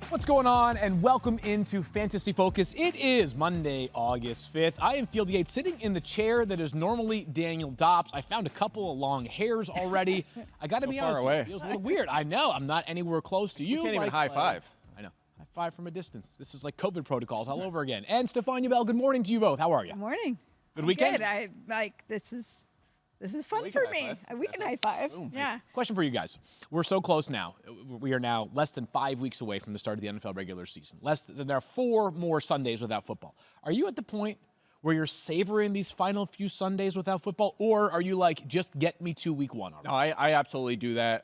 What's going on, and welcome into Fantasy Focus. It is Monday, August 5th. I am Field Yates, sitting in the chair that is normally Daniel Dobbs. I found a couple of long hairs already. I got to be honest, it feels a little weird. I know, I'm not anywhere close to you. You can't even high five. I know, high five from a distance. This is like COVID protocols all over again. And Stephania Bell, good morning to you both. How are you? Good morning. Good weekend? Good. This is fun for me. We can high five. Boom. Yeah. Question for you guys. We're so close now. We are now less than 5 weeks away from the start of the NFL regular season. There are 4 more Sundays without football. Are you at the point where you're savoring these final few Sundays without football, or are you like, just get me to week 1 already? No, I absolutely do that.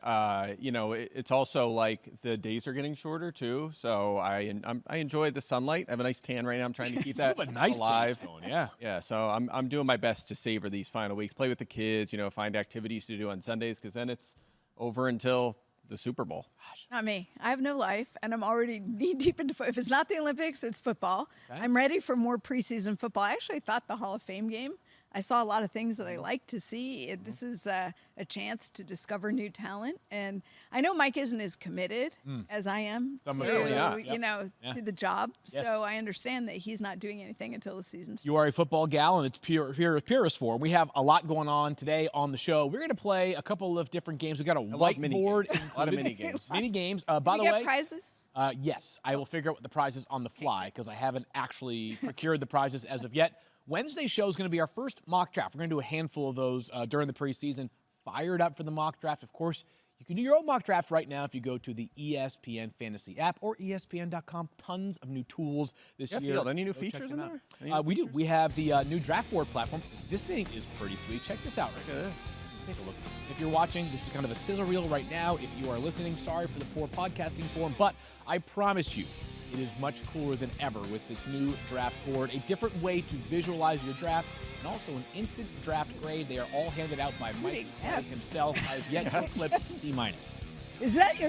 It's also like the days are getting shorter too, so I enjoy the sunlight. I have a nice tan right now. I'm trying to keep that you have a nice alive. Phone, yeah. Yeah, so I'm doing my best to savor these final weeks. Play with the kids, find activities to do on Sundays, because then it's over until the Super Bowl. Not me. I have no life, and I'm already knee deep into football. If it's not the Olympics, it's football. Okay. I'm ready for more preseason football. I actually thought the Hall of Fame game, I saw a lot of things that I like to see. This is a chance to discover new talent. And I know Mike isn't as committed as I am to, to the job. Yes. So I understand that he's not doing anything until the season starts. You are a football gal, and it's purest form. We have a lot going on today on the show. We're going to play a couple of different games. We've got a whiteboard. A lot of mini games. Mini games. By the we way, get prizes? Yes. I will figure out what the prize is on the fly, because I haven't actually procured the prizes as of yet. Wednesday's show is going to be our first mock draft. We're going to do a handful of those during the preseason. Fired up for the mock draft. Of course, you can do your own mock draft right now if you go to the ESPN Fantasy app or ESPN.com. Tons of new tools this year. Field, any new features in there? We do. We have the new draft board platform. This thing is pretty sweet. Check this out. Look at this. Take a look at this. If you're watching, this is kind of a sizzle reel right now. If you are listening, sorry for the poor podcasting form, but I promise you, it is much cooler than ever with this new draft board, a different way to visualize your draft, and also an instant draft grade. They are all handed out by Mike himself. I've yet to clip C-. Are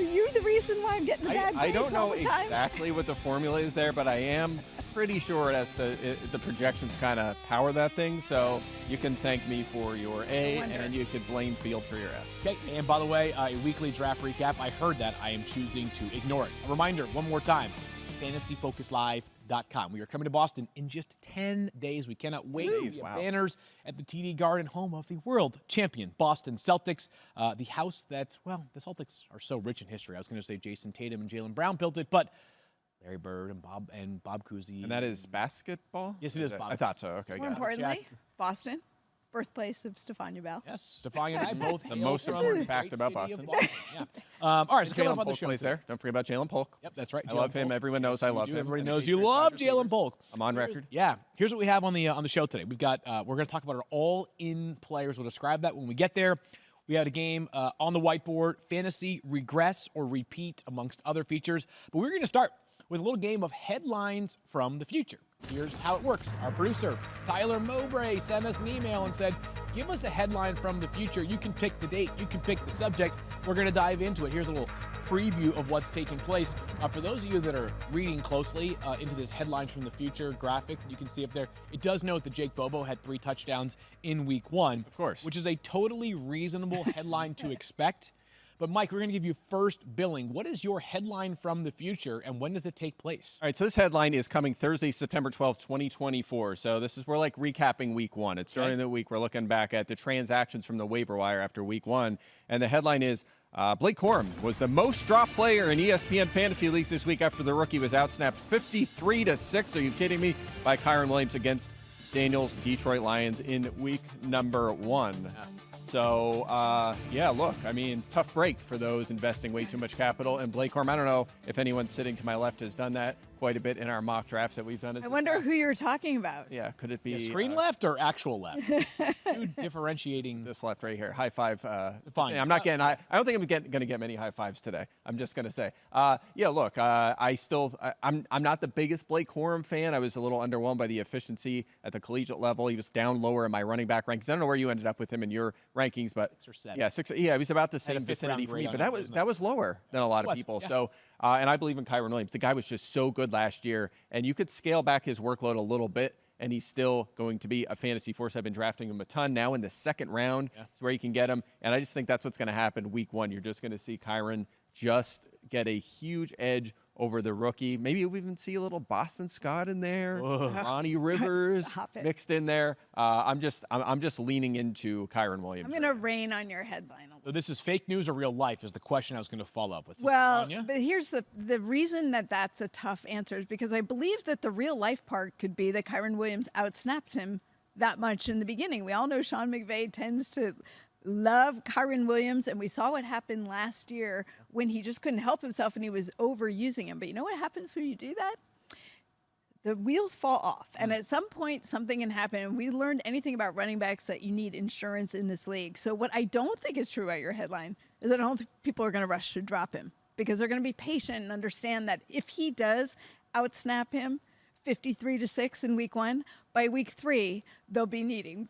you the reason why I'm getting the bad grades I don't know all the time? exactly what the formula is there, but I am pretty sure the projections kind of power that thing. So you can thank me for your A, and you could blame Field for your F. Okay, and by the way, a weekly draft recap. I heard that. I am choosing to ignore it. A reminder, one more time. FantasyFocusLive.com. We are coming to Boston in just 10 days. We cannot wait. Wow. Banners at the TD Garden, home of the world champion Boston Celtics. The house that, well, the Celtics are so rich in history. I was going to say Jason Tatum and Jaylen Brown built it, but Larry Bird and Bob Cousy. And that is basketball? Yes, it is basketball. I thought so. Okay, More got it. importantly, Boston, birthplace of Stephania Bell. Yes, Stephania and I both The most hail from important the fact great about city of Boston. Yeah. All right, so coming Jalen up on the Polk show plays today. there. Don't forget about Jalen Polk. Yep, that's right. I love him. Everyone knows I love him. Everybody And knows the you Patriots love wide receiver. Jalen Polk. I'm on record. Yeah. Here's what we have on the show today. We've got we're going to talk about our all-in players. We'll describe that when we get there. We had a game on the whiteboard, fantasy, regress, or repeat, amongst other features. But we're going to start with a little game of headlines from the future. Here's how it works. Our producer, Tyler Mowbray, sent us an email and said, give us a headline from the future. You can pick the date. You can pick the subject. We're going to dive into it. Here's a little preview of what's taking place. For those of you that are reading closely into this headlines from the future graphic, you can see up there, it does note that Jake Bobo had 3 touchdowns in week 1. Of course. Which is a totally reasonable headline to expect. But, Mike, we're going to give you first billing. What is your headline from the future, and when does it take place? All right, so this headline is coming Thursday, September 12th, 2024. So this is, we're like recapping week 1. It's during the week. We're looking back at the transactions from the waiver wire after week 1. And the headline is, Blake Corum was the most dropped player in ESPN fantasy leagues this week after the rookie was outsnapped 53-6. Are you kidding me? By Kyren Williams against Daniel's Detroit Lions in week number 1. So, yeah, look, I mean, tough break for those investing way too much capital. And Blake Corum, I don't know if anyone sitting to my left has done that quite a bit in our mock drafts that we've done. I wonder who you're talking about. Yeah, could it be screen left or actual left? Two differentiating. This left right here. High five. Fine. I'm not getting. I don't think I'm going to get many high fives today. I'm just going to say. Yeah. Look, I'm not the biggest Blake Corum fan. I was a little underwhelmed by the efficiency at the collegiate level. He was down lower in my running back rankings. I don't know where you ended up with him in your rankings, but 6 or 7. Yeah, 6. Yeah, he was about the same vicinity for me, but that was lower than a lot of people. Yeah. So, and I believe in Kyren Williams. The guy was just so good last year, and you could scale back his workload a little bit, and he's still going to be a fantasy force. I've been drafting him a ton. Now in the second round is where you can get him, and I just think that's what's going to happen week 1. You're just going to see Kyren just get a huge edge over the rookie. Maybe we even see a little Boston Scott in there, Ronnie Rivers mixed in there. I'm just leaning into Kyren Williams. I'm going to rain on your headline. So this is fake news or real life is the question I was going to follow up with. Well, but here's the reason that that's a tough answer is because I believe that the real life part could be that Kyren Williams outsnaps him that much in the beginning. We all know Sean McVay tends to love Kyren Williams, and we saw what happened last year when he just couldn't help himself and he was overusing him. But you know what happens when you do that? The wheels fall off, and at some point something can happen. And we learned anything about running backs that you need insurance in this league. So what I don't think is true about your headline is that I don't think people are going to rush to drop him because they're going to be patient and understand that if he does outsnap him 53-6 in week 1, by week 3 they'll be needing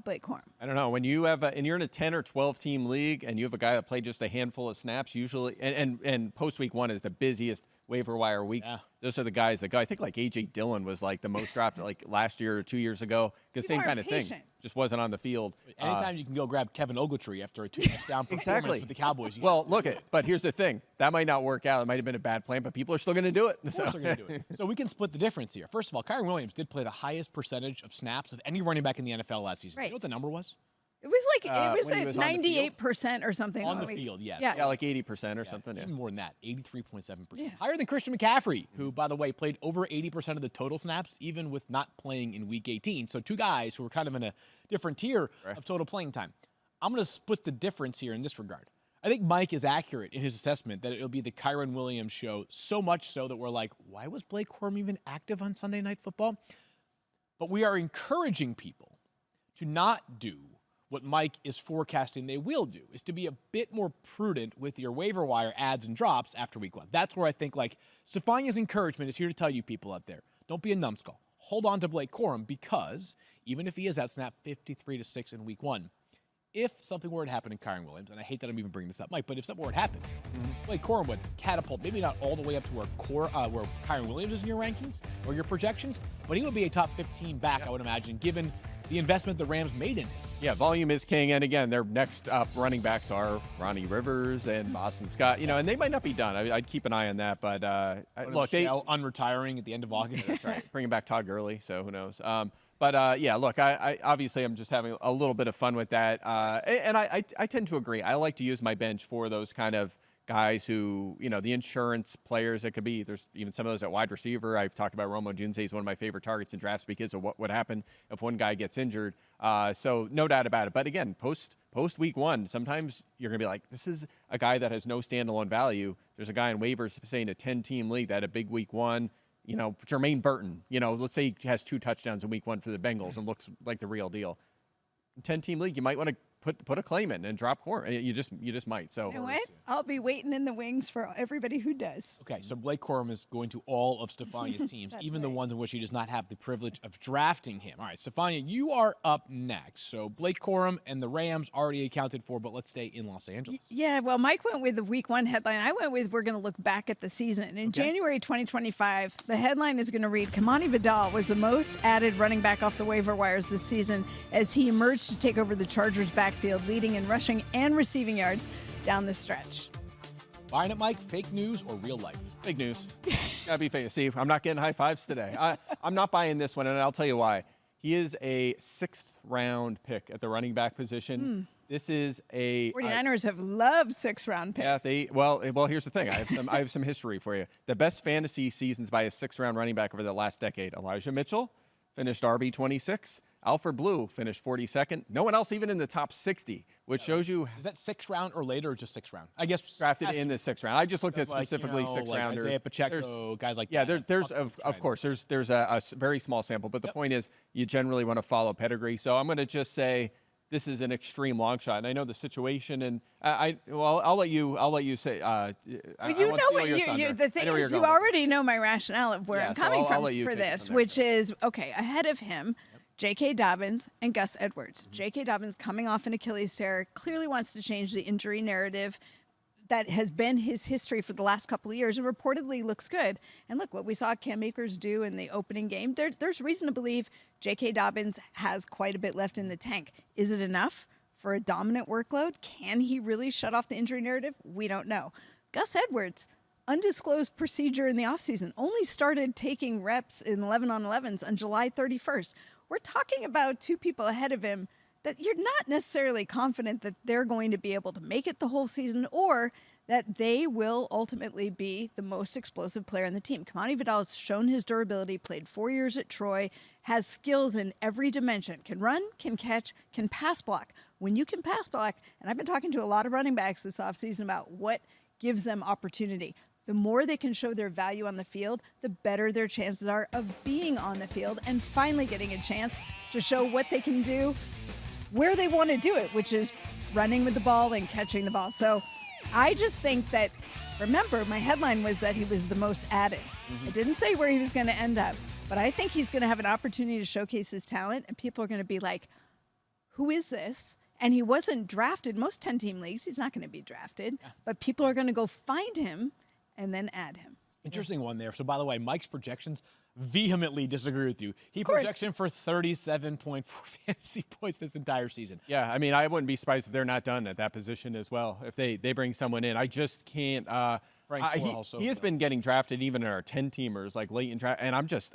Blake Corum. I don't know. When you have and you're in a 10 or 12 team league and you have a guy that played just a handful of snaps, usually, and post week 1 is the busiest waiver wire week. Yeah. Those are the guys that go. I think like A.J. Dillon was like the most dropped like last year or 2 years ago because same kind of thing. Just wasn't on the field. Anytime you can go grab Kevin Ogletree after a 2-touchdown performance for the Cowboys. Well, look at. But here's the thing. That might not work out. It might have been a bad plan, but people are still going to do it. Of course they're going to do it. So we can split the difference here. First of all, Kyren Williams did play the highest percentage of snaps of any running back in the NFL last season. Right. You know what the number was? It was like at 98% or something. On the field, yes. Yeah, like 80% or something. Even more than that, 83.7%. Yeah. Higher than Christian McCaffrey, who, by the way, played over 80% of the total snaps, even with not playing in Week 18. So 2 guys who were kind of in a different tier of total playing time. I'm going to split the difference here in this regard. I think Mike is accurate in his assessment that it'll be the Kyren Williams show, so much so that we're like, why was Blake Corum even active on Sunday Night Football? But we are encouraging people to not do what Mike is forecasting they will do, is to be a bit more prudent with your waiver wire adds and drops after week 1. That's where I think, like, Stephania's encouragement is here to tell you people out there, don't be a numbskull. Hold on to Blake Corum because even if he is outsnapped 53-6 in week 1, if something were to happen in Kyren Williams, and I hate that I'm even bringing this up, Mike, but if something were to happen, Blake Corum would catapult, maybe not all the way up to where Kyren Williams is in your rankings or your projections, but he would be a top 15 back, I would imagine, given the investment the Rams made in him. Yeah, volume is king. And again, their next up running backs are Ronnie Rivers and Boston Scott. You know, and they might not be done. I'd keep an eye on that. But look, they unretiring at the end of August. That's right. Bringing back Todd Gurley, so who knows? Yeah, look, I obviously I'm just having a little bit of fun with that. And I tend to agree. I like to use my bench for those kind of guys who, you know, the insurance players it could be. There's even some of those at wide receiver. I've talked about Romo Junze. He's one of my favorite targets in drafts because of what would happen if one guy gets injured. So no doubt about it. But again, post week 1, sometimes you're going to be like, this is a guy that has no standalone value. There's a guy in waivers saying a 10-team league that had a big week 1. You know, Jermaine Burton, you know, let's say he has 2 touchdowns in week 1 for the Bengals and looks like the real deal. 10-team league, you might want to put a claim in and drop Corum. You just might. So you know what? I'll be waiting in the wings for everybody who does. Okay, so Blake Corum is going to all of Stephania's teams, even the ones in which he does not have the privilege of drafting him. All right, Stephania, you are up next. So Blake Corum and the Rams already accounted for, but let's stay in Los Angeles. Yeah, well, Mike went with the week 1 headline. I went with we're going to look back at the season. In January 2025, the headline is going to read, Kimani Vidal was the most added running back off the waiver wires this season as he emerged to take over the Chargers' backfield, leading in rushing and receiving yards down the stretch. Buying it, Mike? Fake news or real life? Fake news. Gotta be fake. See, I'm not getting high fives today. I'm not buying this one, and I'll tell you why. He is a 6th round pick at the running back position. This is a 49ers have loved 6th-round picks. yeah. Well, here's the thing. I have some history for you. The best fantasy seasons by a 6th-round running back over the last decade: Elijah Mitchell finished RB 26. Alfred Blue finished 42nd. No one else even in the top 60, which shows you. Is that 6th round or later, or just 6th round? I guess Drafted in the 6th round. I just looked at specifically 6th rounders. Isaiah Pacheco, guys like yeah, that. there's of course there's a very small sample, but the point is you generally want to follow pedigree. So I'm going to just say this is an extreme long shot, and I know the situation, and I'll let you say. Well, you know what the thing is, you already know my rationale of where I'm coming from for this, which is okay. Ahead of him, J.K. Dobbins and Gus Edwards. J.K. Dobbins, coming off an Achilles tear, clearly wants to change the injury narrative that has been his history for the last couple of years, and reportedly looks good. And look, what we saw Cam Akers do in the opening game, there's reason to believe J.K. Dobbins has quite a bit left in the tank. Is it enough for a dominant workload? Can he really shut off the injury narrative? We don't know. Gus Edwards, undisclosed procedure in the offseason, only started taking reps in 11-on-11s on July 31st. We're talking about two people ahead of him that you're not necessarily confident that they're going to be able to make it the whole season, or that they will ultimately be the most explosive player on the team. Kimani Vidal has shown his durability, played 4 years at Troy, has skills in every dimension, can run, can catch, can pass block. When you can pass block, and I've been talking to a lot of running backs this offseason about what gives them opportunity. The more they can show their value on the field, the better their chances are of being on the field and finally getting a chance to show what they can do where they want to do it, which is running with the ball and catching the ball. So I just think that, remember, my headline was that he was the most added. I didn't say where he was going to end up, but I think he's going to have an opportunity to showcase his talent, and people are going to be like, who is this? And he wasn't drafted. Most 10-team leagues, he's not going to be drafted, but people are going to go find him and then add him. Interesting one there. So, by the way, Mike's projections vehemently disagree with you. He projects him for 37.4 fantasy points this entire season. Yeah, I mean, I wouldn't be surprised if they're not done at that position as well. If they bring someone in, I just can't. He has been getting drafted even in our 10-teamers, like late in draft, and I'm just,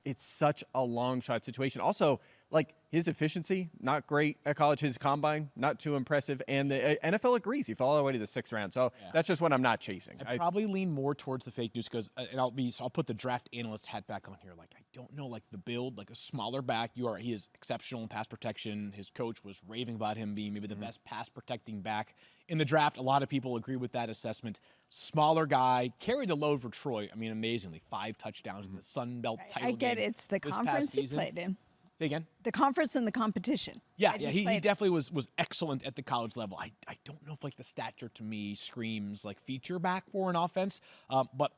it's such a long shot situation. Also, like, his efficiency, not great at college. His combine, not too impressive. And the NFL agrees. He fell all the way to the 6th round. So that's just what I'm not chasing. I probably lean more towards the fake news because, and I'll put the draft analyst hat back on here. Like, I don't know, like the build, like a smaller back. He is exceptional in pass protection. His coach was raving about him being maybe the best pass protecting back in the draft. A lot of people agree with that assessment. Smaller guy, carried the load for Troy. I mean, amazingly, 5 touchdowns in the Sun Belt title game. I get it's the conference he season. Played in. Say again? The conference and the competition. Yeah, he definitely was excellent at the college level. I don't know if like the stature to me screams like feature back for an offense, but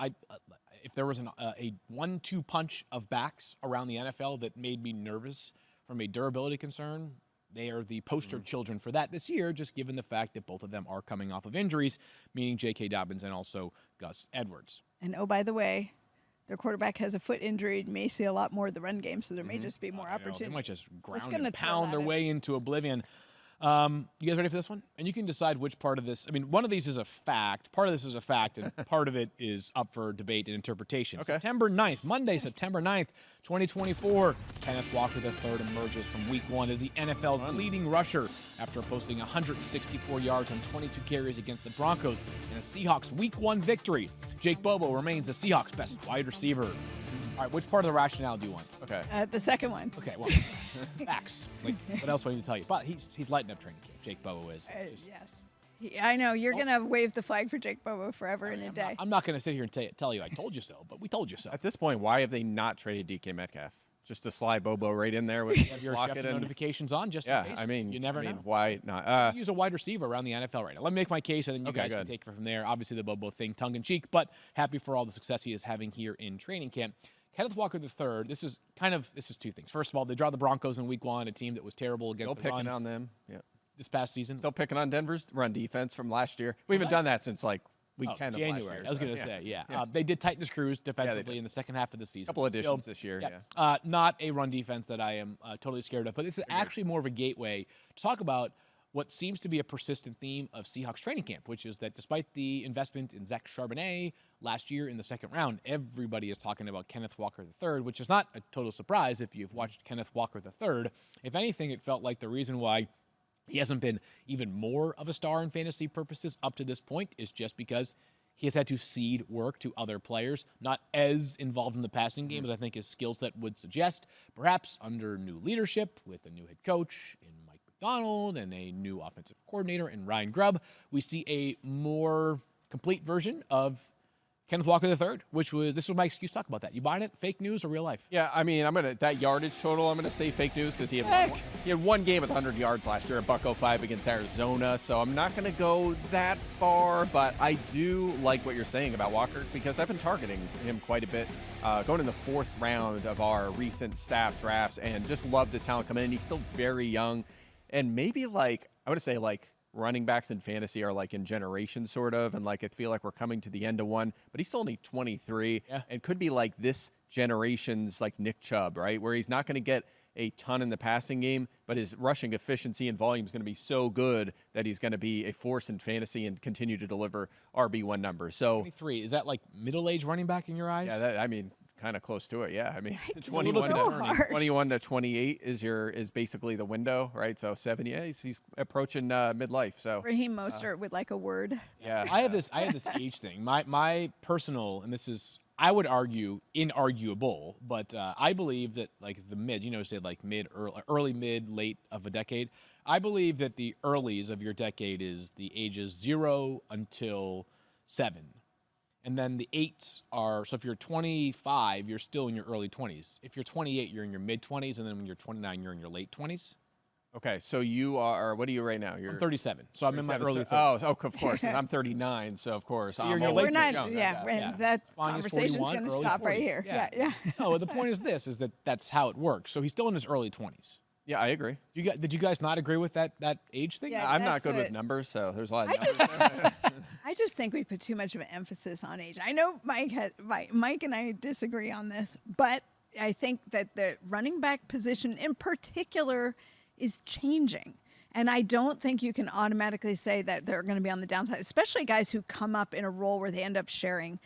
if there was a 1-2 punch of backs around the NFL that made me nervous from a durability concern, they are the poster children for that this year, just given the fact that both of them are coming off of injuries, meaning J.K. Dobbins and also Gus Edwards. And oh, by the way, their quarterback has a foot injury, may see a lot more of the run game, so there may just be more opportunity. They might just ground and pound their way into oblivion. You guys ready for this one? And you can decide which part of this. I mean, one of these is a fact. Part of this is a fact, and part of it is up for debate and interpretation. Okay. September 9th, Monday, September 9th, 2024, Kenneth Walker III emerges from Week 1 as the NFL's leading rusher after posting 164 yards on 22 carries against the Broncos in a Seahawks Week 1 victory. Jake Bobo remains the Seahawks' best wide receiver. All right, which part of the rationale do you want? Okay. The second one. Okay, well, facts. Like, what else do I need to tell you? But he's lighting up training camp. Jake Bobo is. Yes. I know. You're going to wave the flag for Jake Bobo forever in a day. I'm not going to sit here and tell you I told you so, but we told you so. At this point, why have they not traded DK Metcalf? Just to slide Bobo right in there with your notifications on, just in case. I mean, you never know. Why not? Use a wide receiver around the NFL right now. Let me make my case, and then you guys can take it from there. Obviously, the Bobo thing, tongue in cheek, but happy for all the success he is having here in training camp. Kenneth Walker III, this is two things. First of all, they draw the Broncos in Week 1, a team that was terrible against the run. Still picking on them. Yeah. This past season. Still picking on Denver's run defense from last year. We haven't done that since like Week 10 of last year. I was going to say, yeah. They did tighten the screws defensively in the second half of the season. Couple additions this year, not a run defense that I am totally scared of, but this is actually more of a gateway to talk about what seems to be a persistent theme of Seahawks training camp, which is that despite the investment in Zach Charbonnet last year in the second round, everybody is talking about Kenneth Walker III, which is not a total surprise if you've watched Kenneth Walker III. If anything, it felt like the reason why he hasn't been even more of a star in fantasy purposes up to this point is just because he has had to cede work to other players, not as involved in the passing game as I think his skill set would suggest. Perhaps under new leadership with a new head coach in Mike McDonald and a new offensive coordinator in Ryan Grubb, we see a more complete version of Kenneth Walker III, this was my excuse to talk about that. You buying it? Fake news or real life? Yeah, I mean, that yardage total, I'm gonna say fake news because he had one game with 100 yards last year at $105 against Arizona. So I'm not gonna go that far, but I do like what you're saying about Walker because I've been targeting him quite a bit, going in the 4th round of our recent staff drafts, and just love the talent coming in. He's still very young, and maybe I would say running backs in fantasy are in generations sort of, and I feel like we're coming to the end of one, but he's still only 23 and could be this generation's Nick Chubb, right? Where he's not going to get a ton in the passing game, but his rushing efficiency and volume is going to be so good that he's going to be a force in fantasy and continue to deliver RB1 numbers. So 23, is that middle-aged running back in your eyes? Yeah, kind of close to it. Yeah, I mean, It's 21 to 28 is basically the window, right? So 7 years, he's approaching midlife. So Raheem Mostert with a word. Yeah, I have this age thing. My personal, and this is, I would argue inarguable, but I believe that the mids, say mid, early, mid, late of a decade. I believe that the earlies of your decade is the ages 0 until 7. And then the 8s are, so if you're 25, you're still in your early 20s. If you're 28, you're in your mid-20s. And then when you're 29, you're in your late 20s. Okay, so you are, what are you right now? I'm 37, so I'm in my early 30s. Oh, of course. And I'm 39, so of course. You're in your I'm late We're not, young. that conversation's going to stop right here. Yeah. No, the point is this, is that's how it works. So he's still in his early 20s. Yeah, I agree. Did you guys not agree with that age thing? Yeah. I'm not That's good with it. numbers, so there's a lot of I just think we put too much of an emphasis on age. I know Mike and I disagree on this, but I think that the running back position in particular is changing. And I don't think you can automatically say that they're going to be on the downside, especially guys who come up in a role where they end up sharing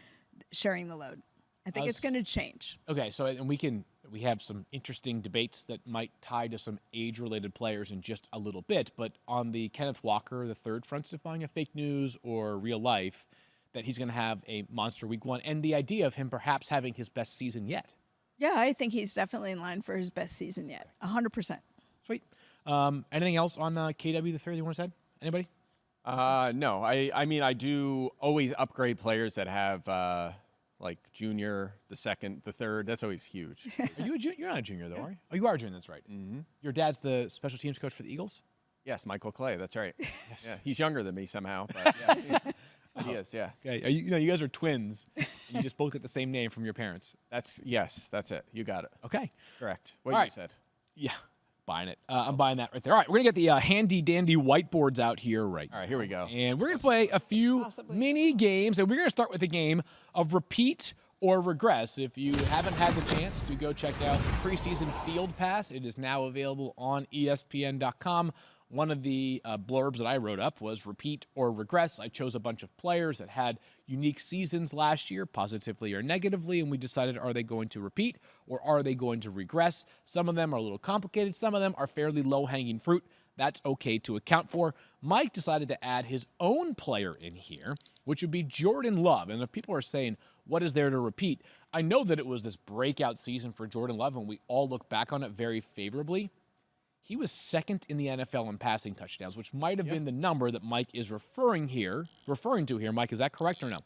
the load. I think it's going to change. Okay, so and we have some interesting debates that might tie to some age-related players in just a little bit, but on the Kenneth Walker III front, Stephania, fake news or real life, that he's going to have a monster week 1, and the idea of him perhaps having his best season yet. Yeah, I think he's definitely in line for his best season yet, 100%. Sweet. Anything else on KW the third you want to say? Anybody? No. I mean, I do always upgrade players that have junior, the second, the third. That's always huge. Are you you're not a junior, though, are you? Oh, you are a junior, that's right. Mm-hmm. Your dad's the special teams coach for the Eagles? Yes, Michael Clay. That's right. Yes. Yeah, he's younger than me somehow. But yeah, he is, yeah. Okay. You guys are twins. And you just both get the same name from your parents. That's it. You got it. Okay. Correct. What All you right. said. Yeah. Buying it. I'm buying that right there. All right, we're going to get the handy-dandy whiteboards out here right All right, here we go. And we're going to play a few mini games, and we're going to start with a game of repeat or regress. If you haven't had the chance to go check out the preseason field pass, it is now available on ESPN.com. One of the blurbs that I wrote up was repeat or regress. I chose a bunch of players that had unique seasons last year, positively or negatively, and we decided, are they going to repeat or are they going to regress? Some of them are a little complicated. Some of them are fairly low-hanging fruit. That's okay to account for. Mike decided to add his own player in here, which would be Jordan Love. And if people are saying, what is there to repeat? I know that it was this breakout season for Jordan Love, and we all look back on it very favorably. He was second in the NFL in passing touchdowns, which might have been the number that Mike is referring to here. Mike, is that correct or no?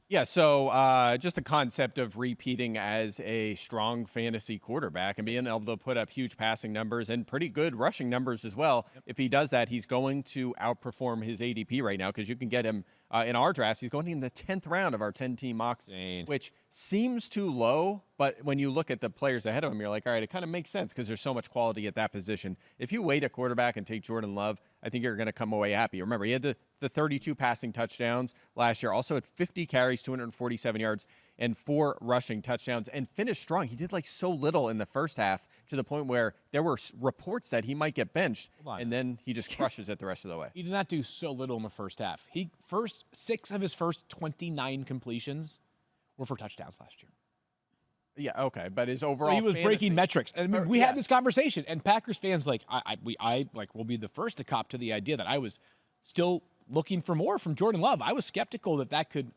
Yeah, so just the concept of repeating as a strong fantasy quarterback and being able to put up huge passing numbers and pretty good rushing numbers as well. Yep. If he does that, he's going to outperform his ADP right now because you can get him in our drafts. He's going in the 10th round of our 10-team mocks, which seems too low. But when you look at the players ahead of him, you're like, all right, it kind of makes sense because there's so much quality at that position. If you wait a quarterback and take Jordan Love, I think you're going to come away happy. Remember, he had the 32 passing touchdowns last year, also had 50 carries, 247 yards, and 4 rushing touchdowns, and finished strong. He did so little in the first half to the point where there were reports that he might get benched, and then he just crushes it the rest of the way. He did not do so little in the first half. 6 of his first 29 completions were for touchdowns last year. Yeah, okay, but his So overall he was breaking fantasy- metrics. And I mean, we yeah. had this conversation, and Packers fans will be the first to cop to the idea that I was still looking for more from Jordan Love. I was skeptical that could,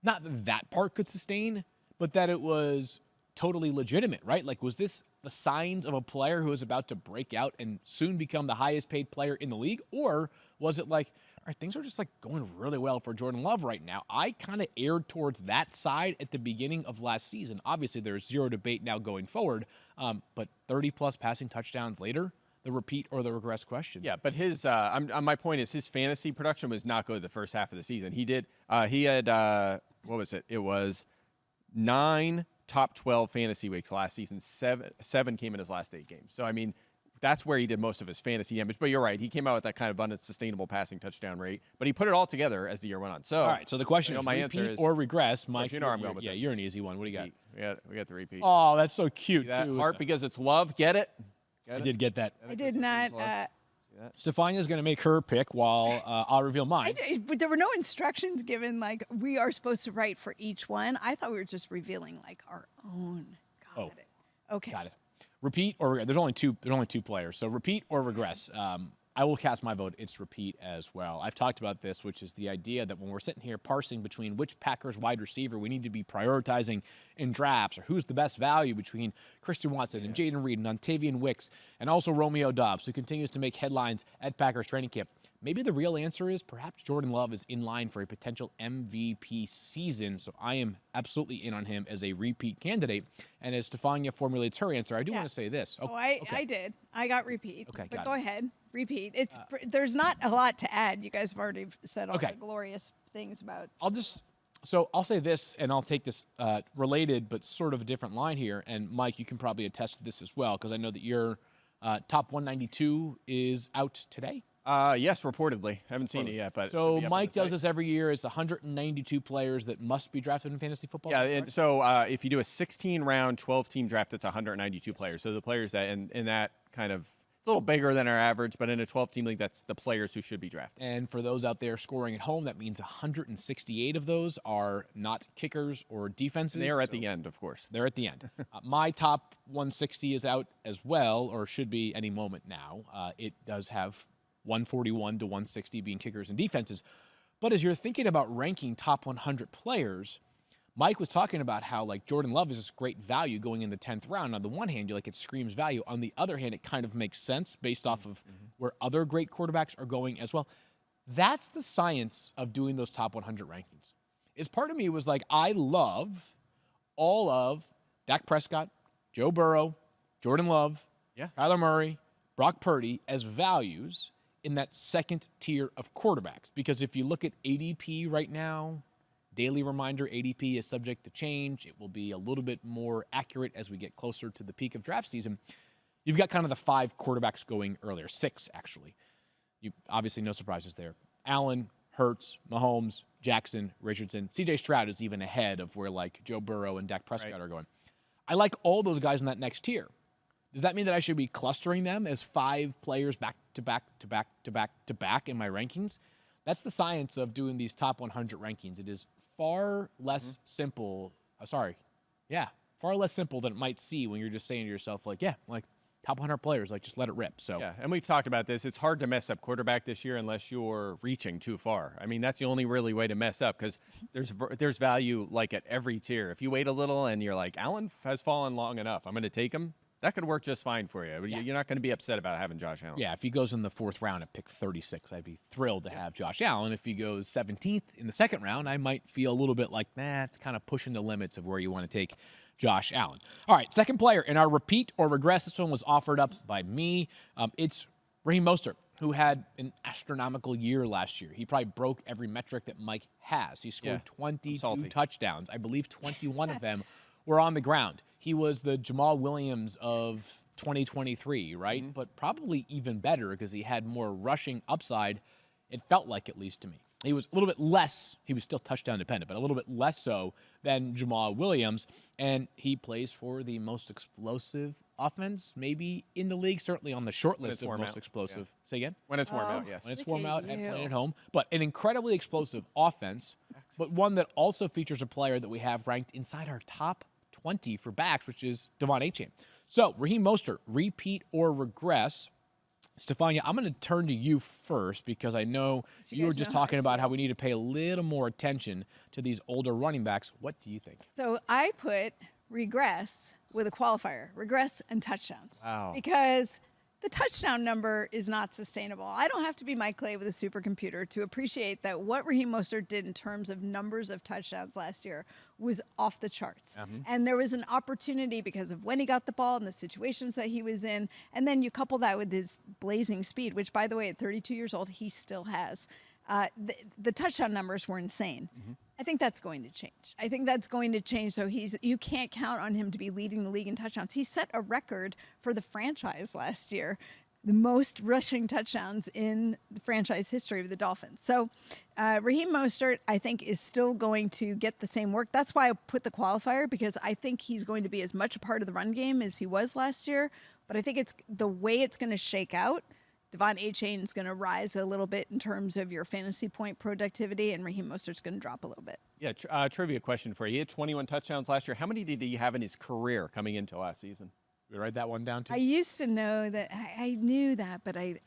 not that part could sustain, but that it was totally legitimate, right? Like, was this the signs of a player who is about to break out and soon become the highest paid player in the league? Or was it like, all right, things are just like going really well for Jordan Love right now? I kind of erred towards that side at the beginning of last season. Obviously, there's zero debate now going forward, but 30-plus passing touchdowns later, the repeat or the regress question. Yeah, but his my point is his fantasy production was not good the first half of the season. He had what was it? It was 9 top 12 fantasy weeks last season. Seven came in his last 8 games. So I mean, that's where he did most of his fantasy damage. But you're right, he came out with that kind of unsustainable passing touchdown rate. But he put it all together as the year went on. So all right, so the question is my repeat answer is or regress. Mike, you know where I'm going with yeah, this. you're an easy one. What do you got? We got the repeat. Oh, that's so cute that too. heart because it's love. Get it? I did get that. I did not. Stefania's going to make her pick while I'll reveal mine. But there were no instructions given, like we are supposed to write for each one. I thought we were just revealing like our own. Got it. Okay. Got it. Repeat or there's only two players. So repeat or regress. I will cast my vote. It's repeat as well. I've talked about this, which is the idea that when we're sitting here parsing between which Packers wide receiver we need to be prioritizing in drafts, or who's the best value between Christian Watson and Jaden Reed and Ontavian Wicks, and also Romeo Doubs, who continues to make headlines at Packers training camp. Maybe the real answer is perhaps Jordan Love is in line for a potential MVP season, so I am absolutely in on him as a repeat candidate. And as Stephania formulates her answer, I do want to say this. I did. I got repeat. Okay, but got go it. ahead. Repeat. It's there's not a lot to add. You guys have already said all Okay. the glorious things about. I'll say this, and I'll take this related but sort of a different line here. And Mike, you can probably attest to this as well, because I know that your top 192 is out today. Yes, reportedly. I haven't seen it yet, but So it should be up on Mike the does site. this every year. It's 192 players that must be drafted in fantasy football. Yeah, is that and correct? so if you do a 16-round, 12-team draft, that's 192 players. So the players that in that kind of it's a little bigger than our average, but in a 12-team league, that's the players who should be drafted. And for those out there scoring at home, that means 168 of those are not kickers or defenses. And they are at the end, of course. They're at the end. My top 160 is out as well, or should be any moment now. It does have 141 to 160 being kickers and defenses. But as you're thinking about ranking top 100 players, Mike was talking about how like Jordan Love is this great value going in the 10th round. On the one hand, you're like, it screams value. On the other hand, it kind of makes sense based off of where other great quarterbacks are going as well. That's the science of doing those top 100 rankings. Is part of me was like, I love all of Dak Prescott, Joe Burrow, Jordan Love, Kyler Murray, Brock Purdy as values in that second tier of quarterbacks. Because if you look at ADP right now, daily reminder, ADP is subject to change. It will be a little bit more accurate as we get closer to the peak of draft season. You've got kind of the 5 quarterbacks going earlier, 6 actually. You obviously no surprises there. Allen, Hurts, Mahomes, Jackson, Richardson. CJ Stroud is even ahead of where like Joe Burrow and Dak Prescott are going. I like all those guys in that next tier. Does that mean that I should be clustering them as 5 players back to back to back to back to back in my rankings? That's the science of doing these top 100 rankings. It is far less simple. Far less simple than it might seem when you're just saying to yourself, like, top 100 players, like, just let it rip. So Yeah, and we've talked about this. It's hard to mess up quarterback this year unless you're reaching too far. I mean, that's the only really way to mess up because there's value like at every tier. If you wait a little and you're like, Allen has fallen long enough, I'm going to take him. That could work just fine for you. You're not going to be upset about having Josh Allen. yeah, if he goes in the 4th round at pick 36, I'd be thrilled to have Josh Allen. If he goes 17th in the 2nd round, I might feel a little bit like, it's kind of pushing the limits of where you want to take Josh Allen. All right, second player in our repeat or regress. This one was offered up by me. It's Raheem Mostert, who had an astronomical year last year. He probably broke every metric that Mike has. He scored 22 touchdowns. I believe 21 of them were on the ground. He was the Jamal Williams of 2023, right? But probably even better because he had more rushing upside, it felt like, at least to me. He was a little bit less, he was still touchdown dependent, but a little bit less so than Jamal Williams. And he plays for the most explosive offense, maybe in the league, certainly on the short list of most explosive. Yeah. Say again? When it's warm out, yes. When it's Look warm at out and you. playing at home. But an incredibly explosive offense, but one that also features a player that we have ranked inside our top 20 for backs, which is Devon Achane. So, Raheem Mostert, repeat or regress? Stephania, I'm going to turn to you first because I know you were just talking about how we need to pay a little more attention to these older running backs. What do you think? So I put regress with a qualifier, regress and touchdowns. Wow. Because the touchdown number is not sustainable. I don't have to be Mike Clay with a supercomputer to appreciate that what Raheem Mostert did in terms of numbers of touchdowns last year was off the charts. And there was an opportunity because of when he got the ball and the situations that he was in. And then you couple that with his blazing speed, which, by the way, at 32 years old, he still has. The touchdown numbers were insane. I think that's going to change. So you can't count on him to be leading the league in touchdowns. He set a record for the franchise last year, the most rushing touchdowns in the franchise history of the Dolphins. So Raheem Mostert, I think, is still going to get the same work. That's why I put the qualifier, because I think he's going to be as much a part of the run game as he was last year. But I think it's the way it's going to shake out. Devon Achane is going to rise a little bit in terms of your fantasy point productivity, and Raheem Mostert's going to drop a little bit. Yeah, trivia question for you. He had 21 touchdowns last year. How many did he have in his career coming into last season? You write that one down too? I used to know that. I knew that, but I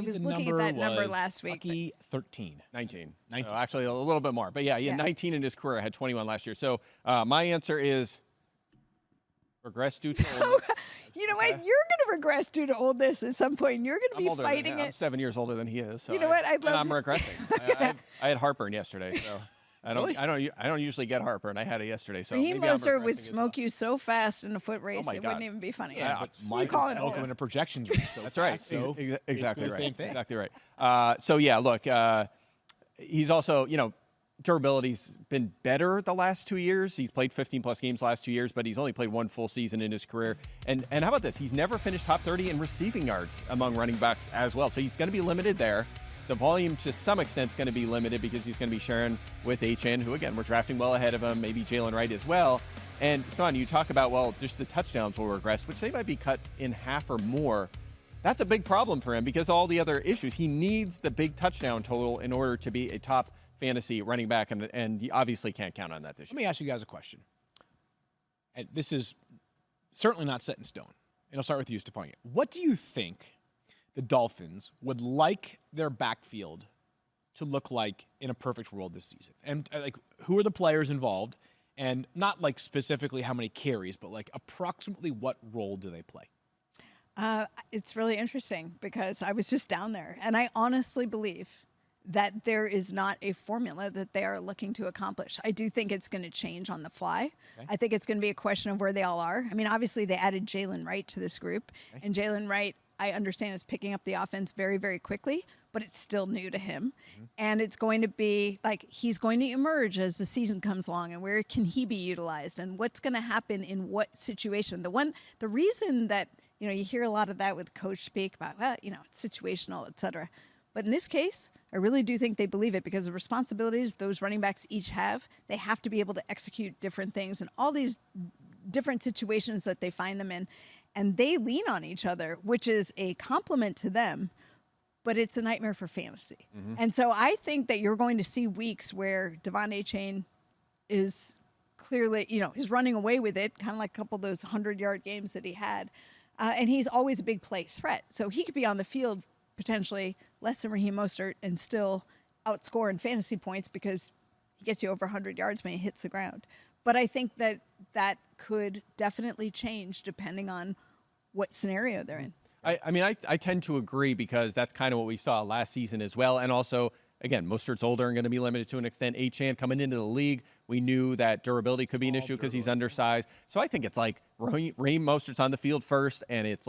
was looking at that number last week. Lucky 13. 19. So actually, a little bit more. But yeah, he had 19 in his career. Had 21 last year. So my answer is regress due to oldness. You know what? You're going to regress due to oldness at some point. You're going to be fighting it. I'm 7 years older than he is. So you know what? I'm regressing. I had heartburn yesterday, so I don't usually get heartburn. I had it yesterday. So Raheem Mostert would smoke you so fast in a foot race, it wouldn't even be funny. Yeah, but Mike can smoke him in a projections race. So that's right. So exactly right. Same thing. Exactly right. So yeah, look, he's also, durability's been better the last 2 years. He's played 15-plus games the last 2 years, but he's only played one full season in his career. And how about this? He's never finished top 30 in receiving yards among running backs as well. So he's going to be limited there. The volume, to some extent, is going to be limited because he's going to be sharing with Achane, who, again, we're drafting well ahead of him, maybe Jalen Wright as well. And, Stan, you talk about, well, just the touchdowns will regress, which they might be cut in half or more. That's a big problem for him because of all the other issues. He needs the big touchdown total in order to be a top fantasy running back, and you obviously can't count on that this year. Let me ask you guys a question. And this is certainly not set in stone. And I'll start with you, Stephania. What do you think the Dolphins would like their backfield to look like in a perfect world this season? And who are the players involved? And not specifically how many carries, but approximately what role do they play? It's really interesting because I was just down there, and I honestly believe that there is not a formula that they are looking to accomplish. I do think it's going to change on the fly. Okay. I think it's going to be a question of where they all are. I mean, obviously they added Jalen Wright to this group, and Jalen Wright, I understand, is picking up the offense very, very quickly, but it's still new to him. And it's going to be he's going to emerge as the season comes along, and where can he be utilized, and what's going to happen in what situation. The reason that, you hear a lot of that with coach speak about, it's situational, et cetera. But in this case, I really do think they believe it because the responsibilities those running backs each have, they have to be able to execute different things and all these different situations that they find them in. And they lean on each other, which is a compliment to them, but it's a nightmare for fantasy. And so I think that you're going to see weeks where Devon Achane is clearly, is running away with it, kind of like a couple of those 100-yard games that he had. And he's always a big play threat. So he could be on the field potentially less than Raheem Mostert and still outscore in fantasy points because he gets you over 100 yards when he hits the ground. But I think that could definitely change depending on what scenario they're in. I tend to agree because that's kind of what we saw last season as well. And also, again, Mostert's older and going to be limited to an extent. Achane coming into the league, we knew that durability could be an issue because he's undersized. So I think it's Raheem Mostert's on the field first, and it's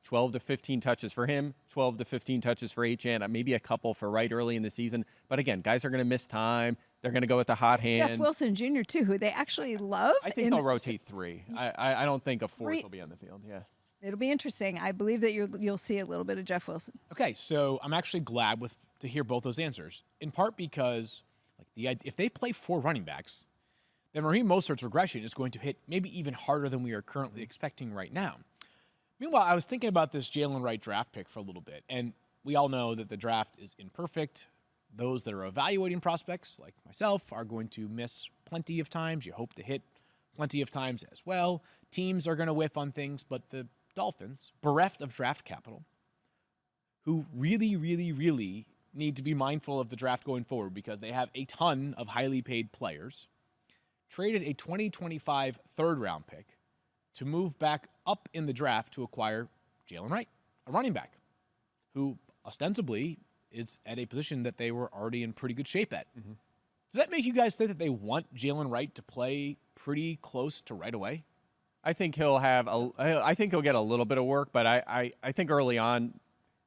12 to 15 touches for him, 12 to 15 touches for Achane, maybe a couple for Wright early in the season. But again, guys are going to miss time. They're going to go with the hot hand. Jeff Wilson Jr., too, who they actually love. I think they'll rotate three. I don't think a fourth will be on the field. Yeah. It'll be interesting. I believe that you'll see a little bit of Jeff Wilson. Okay, so I'm actually glad to hear both those answers, in part because if they play 4 running backs, then Raheem Mostert's regression is going to hit maybe even harder than we are currently expecting right now. Meanwhile, I was thinking about this Jalen Wright draft pick for a little bit, and we all know that the draft is imperfect. Those that are evaluating prospects, like myself, are going to miss plenty of times. You hope to hit plenty of times as well. Teams are going to whiff on things, but the Dolphins, bereft of draft capital, who really, really, really need to be mindful of the draft going forward because they have a ton of highly paid players, traded a 2025 third-round pick to move back up in the draft to acquire Jalen Wright, a running back, who ostensibly is at a position that they were already in pretty good shape at. Mm-hmm. Does that make you guys think that they want Jalen Wright to play pretty close to right away? I think he'll get a little bit of work, but I think early on,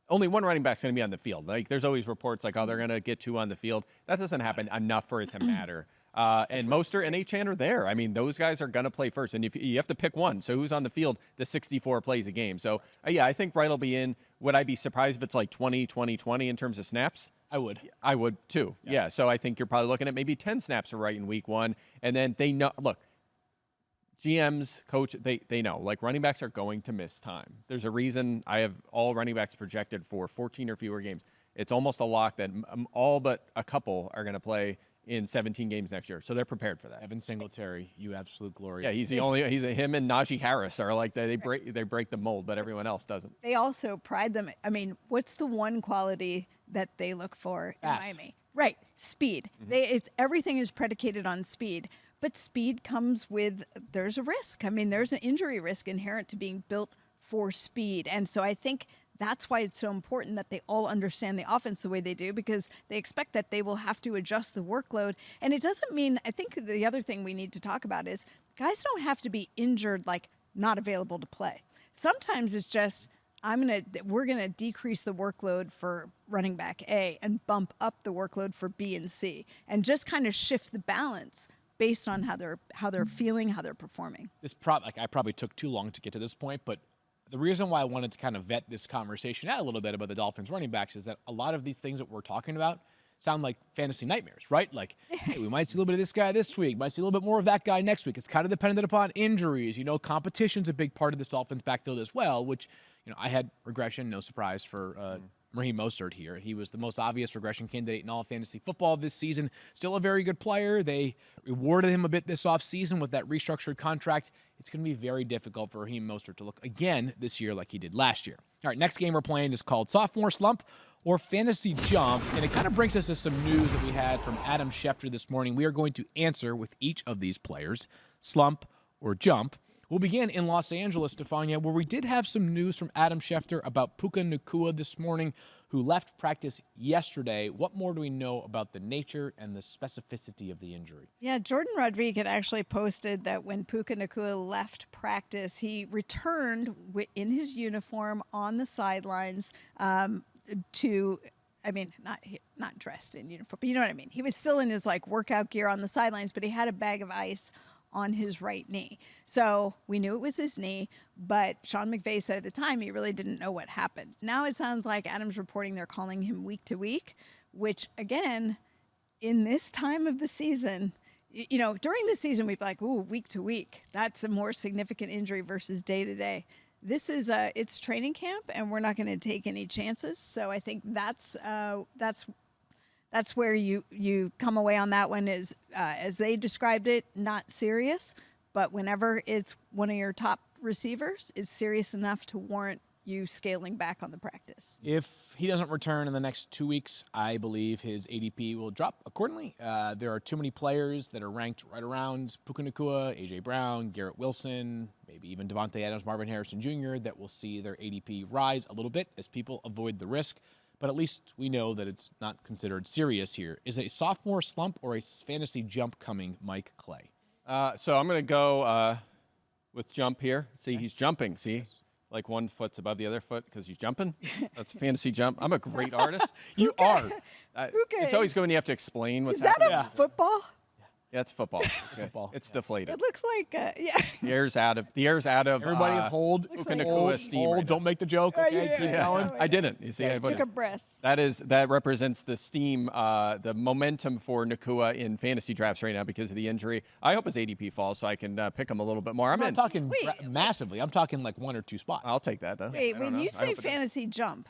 only one running back's going to be on the field. Like, there's always reports like, oh, they're going to get two on the field. That doesn't happen enough for it to matter. And Mostert and Achane are there. I mean, those guys are going to play first. And if you have to pick one, so who's on the field? The 64 plays a game. So, yeah, I think Wright will be in. Would I be surprised if it's like 20, 20, 20 in terms of snaps? I would. I would, too. Yeah. So I think you're probably looking at maybe 10 snaps for Wright in week one. And then they know, look, GMs, coach, they know, like, running backs are going to miss time. There's a reason I have all running backs projected for 14 or fewer games. It's almost a lock that all but a couple are going to play in 17 games next year. So they're prepared for that. Evan Singletary, you absolute glory. Yeah, him and Najee Harris are like, they break the mold, but everyone else doesn't. They also pride them. I mean, what's the one quality that they look for in Miami? Right, speed. Mm-hmm. Everything is predicated on speed. But speed comes with, there's a risk. I mean, there's an injury risk inherent to being built for speed. And so I think that's why it's so important that they all understand the offense the way they do, because they expect that they will have to adjust the workload. And it doesn't mean, I think the other thing we need to talk about is guys don't have to be injured, like not available to play. Sometimes it's just, we're going to decrease the workload for running back A and bump up the workload for B and C and just kind of shift the balance based on how they're feeling, how they're performing. I probably took too long to get to this point, but the reason why I wanted to kind of vet this conversation out a little bit about the Dolphins running backs is that a lot of these things that we're talking about sound like fantasy nightmares, right? Like, hey, we might see a little bit of this guy this week, might see a little bit more of that guy next week. It's kind of dependent upon injuries. Competition's a big part of this Dolphins backfield as well, which, I had regression, no surprise for Raheem Mostert here. He was the most obvious regression candidate in all fantasy football this season. Still a very good player. They rewarded him a bit this offseason with that restructured contract. It's going to be very difficult for Raheem Mostert to look again this year like he did last year. All right, next game we're playing is called Sophomore Slump or Fantasy Jump, and it kind of brings us to some news that we had from Adam Schefter this morning. We are going to answer with each of these players, slump or jump. We'll begin in Los Angeles, Stephania, where we did have some news from Adam Schefter about Puka Nacua this morning, who left practice yesterday. What more do we know about the nature and the specificity of the injury? Yeah, Jordan Rodriguez had actually posted that when Puka Nacua left practice, he returned in his uniform on the sidelines not dressed in uniform, but you know what I mean. He was still in his workout gear on the sidelines, but he had a bag of ice on his right knee. So we knew it was his knee, but Sean McVay said at the time he really didn't know what happened. Now it sounds like Adam's reporting they're calling him week to week, which again, in this time of the season, during the season we'd be like, ooh, week to week. That's a more significant injury versus day to day. This is it's training camp, and we're not going to take any chances. So I think that's where you come away on that one is, as they described it, not serious. But whenever it's one of your top receivers, it's serious enough to warrant you scaling back on the practice. If he doesn't return in the next 2 weeks, I believe his ADP will drop accordingly. There are too many players that are ranked right around Puka Nacua, A.J. Brown, Garrett Wilson, maybe even Devontae Adams, Marvin Harrison Jr., that will see their ADP rise a little bit as people avoid the risk. But at least we know that it's not considered serious here. Is a sophomore slump or a fantasy jump coming, Mike Clay? So I'm going to go with jump here. See, he's jumping. See, yes. Like one foot's above the other foot because he's jumping. That's fantasy jump. I'm a great artist. You are. It's always good when you have to explain what's Is that happening. a football? Yeah, it's football. Football. It's deflated. It looks like, yeah. The air's out of. Everybody hold. Puka Nacua steam. Hold. Right Don't make the joke. Okay, keep going. I didn't. You see, I took a breath. That represents the steam, the momentum for Nacua in fantasy drafts right now because of the injury. I hope his ADP falls so I can pick him a little bit more. I'm not talking massively. I'm talking like 1 or 2 spots. I'll take that though. Wait, when you say fantasy jump,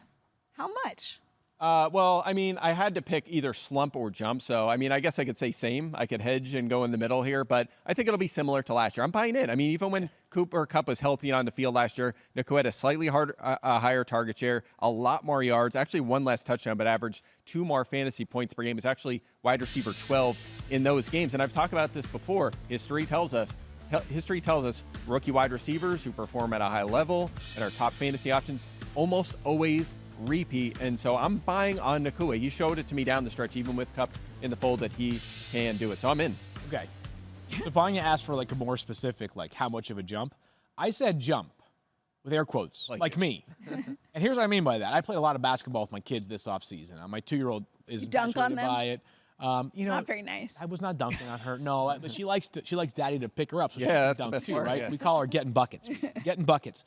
how much? Well, I mean, I had to pick either slump or jump. So, I mean, I guess I could say same. I could hedge and go in the middle here, but I think it'll be similar to last year. I'm buying in. I mean, even when Cooper Kupp was healthy on the field last year, Nacua had a slightly higher target share, a lot more yards, actually one less touchdown, but averaged 2 more fantasy points per game. Is actually wide receiver 12 in those games. And I've talked about this before. History tells us rookie wide receivers who perform at a high level and are top fantasy options almost always repeat. And so I'm buying on Nacua. He showed it to me down the stretch, even with Kupp in the fold, that he can do it. So I'm in. Okay. Stephania asked for like a more specific, like how much of a jump. I said jump with air quotes, like me. And here's what I mean by that. I played a lot of basketball with my kids this offseason. My 2-year-old is infatuated by it. Not very nice. I was not dunking on her. No, but she likes daddy to pick her up. So yeah, that's the best too, part, right? Yeah. We call her getting buckets. Getting buckets.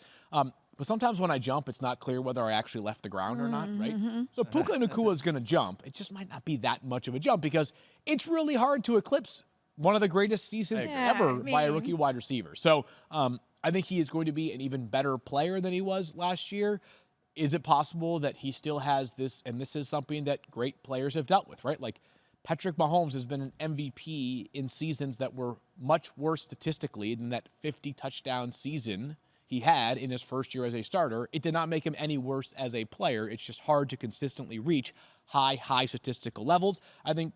But sometimes when I jump, it's not clear whether I actually left the ground or not, right? So Puka Nacua is going to jump. It just might not be that much of a jump because it's really hard to eclipse one of the greatest seasons ever by a rookie wide receiver. So I think he is going to be an even better player than he was last year. Is it possible that he still has this, and this is something that great players have dealt with, right? Like Patrick Mahomes has been an MVP in seasons that were much worse statistically than that 50 touchdown season he had in his first year as a starter. It did not make him any worse as a player. It's just hard to consistently reach high statistical levels. I think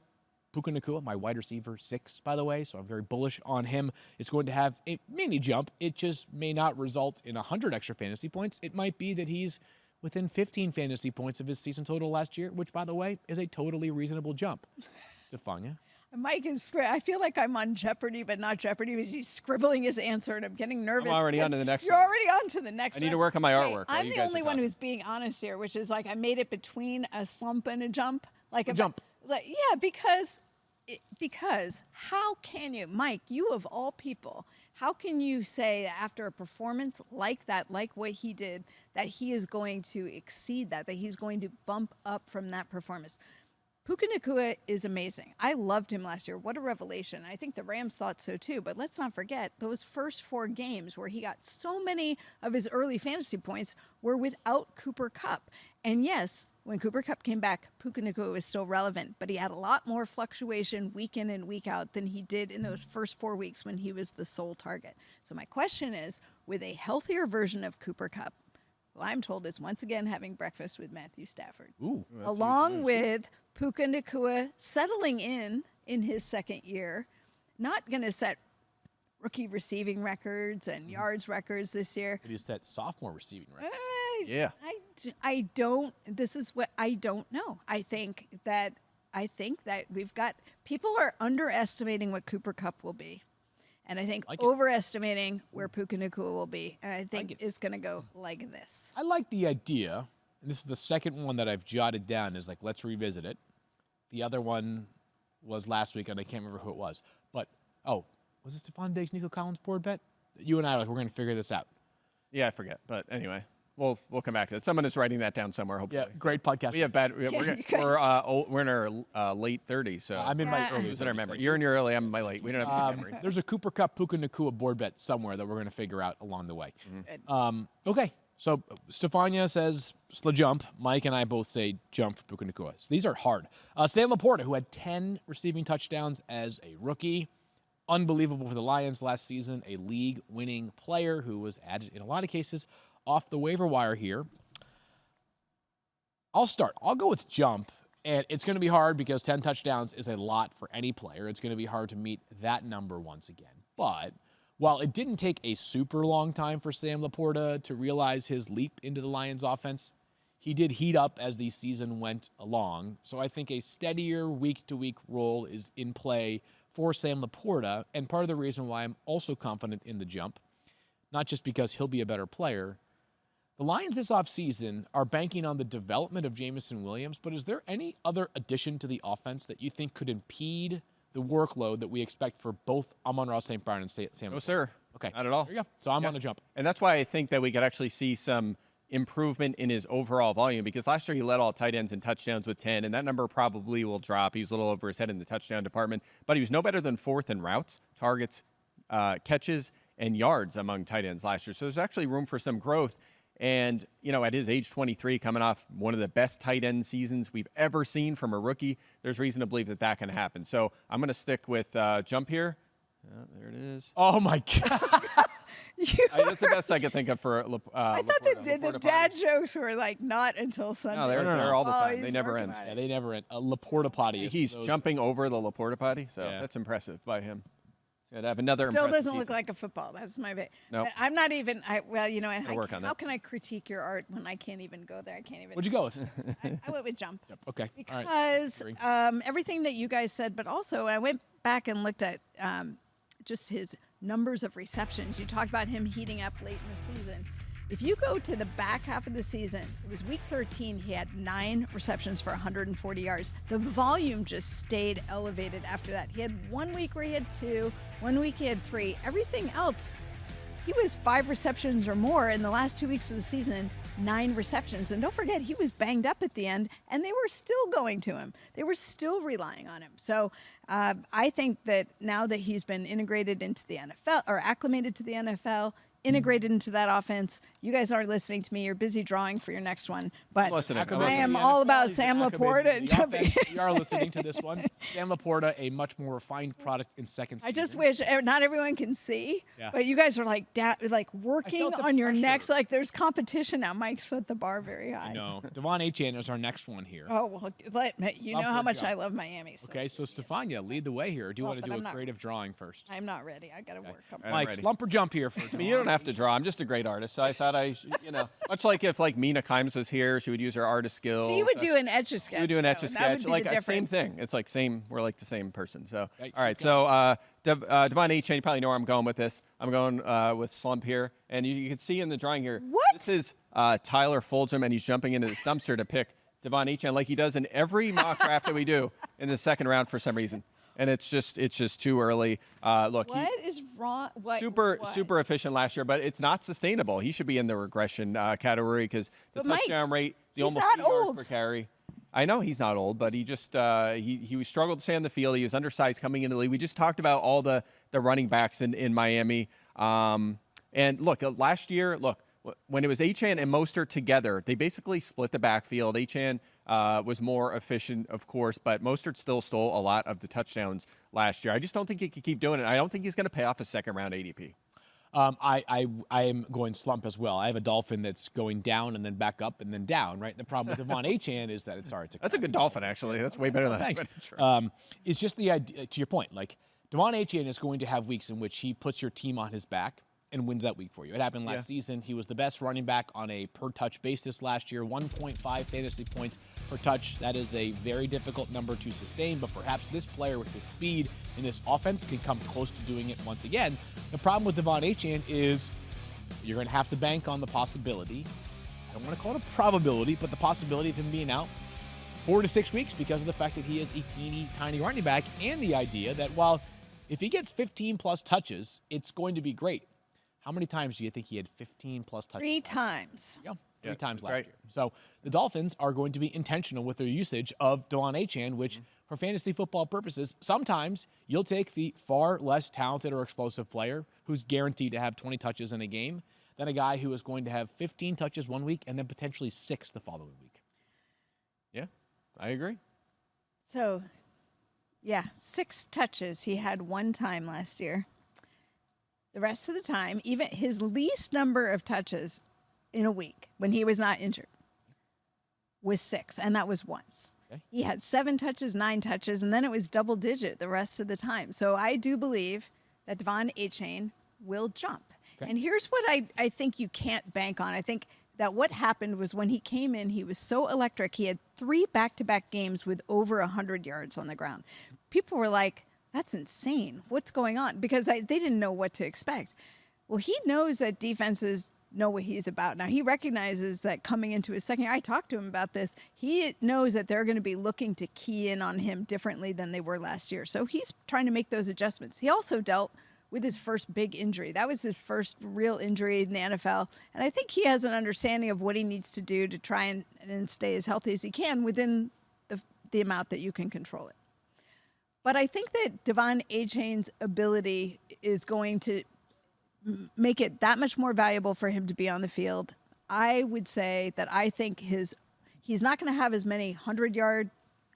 Puka Nacua, my wide receiver 6, by the way, so I'm very bullish on him, is going to have a mini jump. It just may not result in 100 extra fantasy points. It might be that he's within 15 fantasy points of his season total last year, which, by the way, is a totally reasonable jump. Stephania? Mike is I feel like I'm on Jeopardy, but not Jeopardy, because he's scribbling his answer, and I'm getting nervous. I'm already on to the next You're one. already on to the next one. I need to work on my artwork. I'm the only one who's being honest here, which is like I made it between a slump and a jump. Like a jump. Yeah, because how can you, Mike, you of all people, how can you say that after a performance like that, like what he did, that he is going to exceed that he's going to bump up from that performance? Puka Nacua is amazing. I loved him last year. What a revelation. I think the Rams thought so too. But let's not forget those first 4 games where he got so many of his early fantasy points were without Cooper Kupp. And yes, when Cooper Kupp came back, Puka Nacua was still relevant, but he had a lot more fluctuation week in and week out than he did in those first 4 weeks when he was the sole target. So my question is, with a healthier version of Cooper Kupp, who I'm told is once again having breakfast with Matthew Stafford, along with Puka Nacua settling in his second year, not going to set rookie receiving records and yards records this year. But he set sophomore receiving records. Yeah. I don't. This is what I don't know. I think that we've got people are underestimating what Cooper Kupp will be, and I think overestimating where Puka Nacua will be. And I think it's going to go like this. I like the idea. And this is the second one that I've jotted down, is like, let's revisit it. The other one was last week, and I can't remember who it was. But, was it Stephon Diggs, Nico Collins board bet? You and I we're going to figure this out. Yeah, I forget. But anyway, we'll come back to that. Someone is writing that down somewhere, hopefully. Yeah, great podcast. We have bad. We're in our late 30s. So I'm in my early. I remember. You're in your early. I'm in my late. We don't have memories. There's a Cooper Kupp, Puka Nacua board bet somewhere that we're going to figure out along the way. Okay. So Stephania says jump. Mike and I both say jump for Puka Nacua. So these are hard. Sam Laporta, who had 10 receiving touchdowns as a rookie. Unbelievable for the Lions last season. A league-winning player who was added, in a lot of cases, off the waiver wire here. I'll start. I'll go with jump. And it's going to be hard because 10 touchdowns is a lot for any player. It's going to be hard to meet that number once again. But while it didn't take a super long time for Sam Laporta to realize his leap into the Lions offense, he did heat up as the season went along. So I think a steadier week-to-week role is in play for Sam Laporta. And part of the reason why I'm also confident in the jump, not just because he'll be a better player, the Lions this offseason are banking on the development of Jamison Williams, but is there any other addition to the offense that you think could impede the workload that we expect for both Amon-Ra St. Brown and Sam Laporta? No, sir. Okay. Not at all. There you go. So I'm on a jump. And that's why I think that we could actually see some improvement in his overall volume, because last year he led all tight ends in touchdowns with 10, and that number probably will drop. He was a little over his head in the touchdown department, but he was no better than 4th in routes, targets, catches, and yards among tight ends last year. So there's actually room for some growth. And, at his age 23, coming off one of the best tight end seasons we've ever seen from a rookie, there's reason to believe that can happen. So I'm going to stick with jump here. There it is. Oh, my God. That's the best I could think of for I thought the dad jokes were like not until Sunday. No, they're all the time. They never end. Yeah, they never end. A Laporta potty. He's jumping over the Laporta potty, so that's impressive by him. He's to have another Still impressive doesn't look season. like a football. That's my bit. Nope. I'm not even. How that. can I critique your art when I can't even go there? I can't even. What'd you go with? I went with jump. Okay. All right. Because everything that you guys said, but also I went back and looked at just his numbers of receptions. You talked about him heating up late in the season. If you go to the back half of the season, it was week 13, he had 9 receptions for 140 yards. The volume just stayed elevated after that. He had 1 week where he had 2, 1 week he had 3. Everything else, he was 5 receptions or more in the last 2 weeks of the season, 9 receptions. And don't forget, he was banged up at the end, and they were still going to him. They were still relying on him. So I think that now that he's been integrated into the NFL, or acclimated to the NFL, integrated into that offense. You guys aren't listening to me. You're busy drawing for your next one. But I am all about Sam Laporta jumping. You are listening to this one. Sam Laporta, a much more refined product in second season. I just wish not everyone can see, but you guys are like working on your necks. Like there's competition now. Mike set the bar very high. No, Devon Achane is our next one here. Oh, well, you know how much I love Miami. So. Okay, so Stephania, lead the way here. Or do you want to do a creative drawing first? I'm not ready. I got to work. Mike, slump or jump here for you don't have to draw. I'm just a great artist, so I thought much like if Mina Kimes was here, she would use her artist skills. She would do an etch-a-sketch. She would do an etch-a-sketch, like a same thing. It's like same. We're like the same person. So all right. So Devon Achane, you probably know where I'm going with this. I'm going with slump here, and you can see in the drawing here. What? This is Tyler Fulgham, and he's jumping into this dumpster to pick Devon Achane like he does in every mock draft that we do in the second round for some reason. And it's just too early. Look, what is wrong? Super efficient last year, but it's not sustainable. He should be in the regression category because the touchdown rate, the almost 2 yards per carry. I know he's not old, but he just he struggled to stay on the field. He was undersized coming into the league. We just talked about all the running backs in Miami. And look, last year, when it was Achane and Mostert together, they basically split the backfield. Achane was more efficient, of course, but Mostert still stole a lot of the touchdowns last year. I just don't think he could keep doing it. I don't think he's going to pay off a second-round ADP. I am going slump as well. I have a Dolphin that's going down and then back up and then down, right? The problem with Devon Achane is that that's a good Dolphin, actually. That's way better than thanks. Sure. It's just the idea, to your point, Devon Achane is going to have weeks in which he puts your team on his back and wins that week for you. It happened last season. He was the best running back on a per-touch basis last year, 1.5 fantasy points per touch. That is a very difficult number to sustain, but perhaps this player with his speed in this offense can come close to doing it once again. The problem with Devon Achane is you're going to have to bank on the possibility, I don't want to call it a probability, but the possibility of him being out 4 to 6 weeks because of the fact that he is a teeny tiny running back, and the idea that while if he gets 15-plus touches, it's going to be great. How many times do you think he had 15-plus touches? 3 times. Yeah, 3 times last year. So the Dolphins are going to be intentional with their usage of Devon Achane, which for fantasy football purposes, sometimes you'll take the far less talented or explosive player who's guaranteed to have 20 touches in a game than a guy who is going to have 15 touches one week and then potentially 6 the following week. Yeah, I agree. So, 6 touches he had 1 time last year. The rest of the time, even his least number of touches in a week when he was not injured was 6, and that was once. Okay. He had 7 touches, 9 touches, and then it was double digit the rest of the time. So I do believe that Devon Achane will jump. Okay. And here's what I think you can't bank on. I think that what happened was when he came in, he was so electric. He had 3 back-to-back games with over 100 yards on the ground. People were like, that's insane. What's going on? Because they didn't know what to expect. Well, he knows that defenses know what he's about. Now, he recognizes that coming into his second year, I talked to him about this, he knows that they're going to be looking to key in on him differently than they were last year. So he's trying to make those adjustments. He also dealt with his first big injury. That was his first real injury in the NFL. And I think he has an understanding of what he needs to do to try and stay as healthy as he can within the amount that you can control it. But I think that Devon Achane's ability is going to make it that much more valuable for him to be on the field. I would say that I think he's not going to have as many 100-yard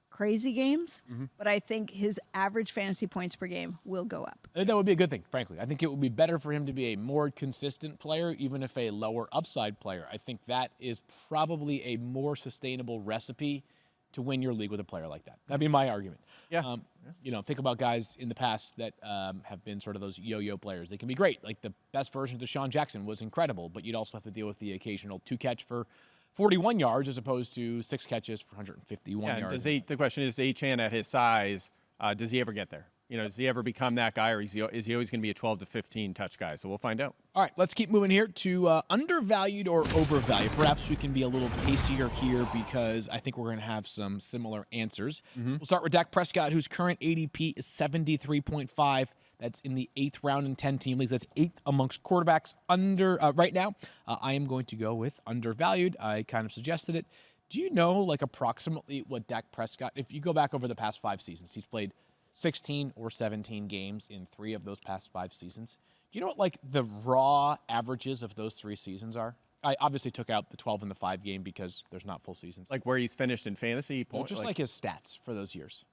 crazy games, but I think his average fantasy points per game will go up. I think that would be a good thing, frankly. I think it would be better for him to be a more consistent player, even if a lower upside player. I think that is probably a more sustainable recipe to win your league with a player like that. That'd be my argument. Yeah. You know, think about guys in the past that have been sort of those yo-yo players. They can be great. Like the best version of Deshaun Jackson was incredible, but you'd also have to deal with the occasional 2-catch for 41 yards as opposed to 6 catches for 151 yards. The question is, Achane at his size, does he ever get there? You know, does he ever become that guy, or is he always going to be a 12 to 15 touch guy? So we'll find out. All right, let's keep moving here to undervalued or overvalued. Perhaps we can be a little pacier here because I think we're going to have some similar answers. We'll start with Dak Prescott, whose current ADP is 73.5. That's in the 8th round in 10-team leagues. That's 8th amongst quarterbacks right now. I am going to go with undervalued. I kind of suggested it. Do you know, like, approximately what Dak Prescott, if you go back over the past 5 seasons, he's played 16 or 17 games in 3 of those past 5 seasons. Do you know what, like, the raw averages of those 3 seasons are? I obviously took out the 12 and the 5 game because there's not full seasons. Like where he's finished in fantasy Well, points? just like his stats for those years.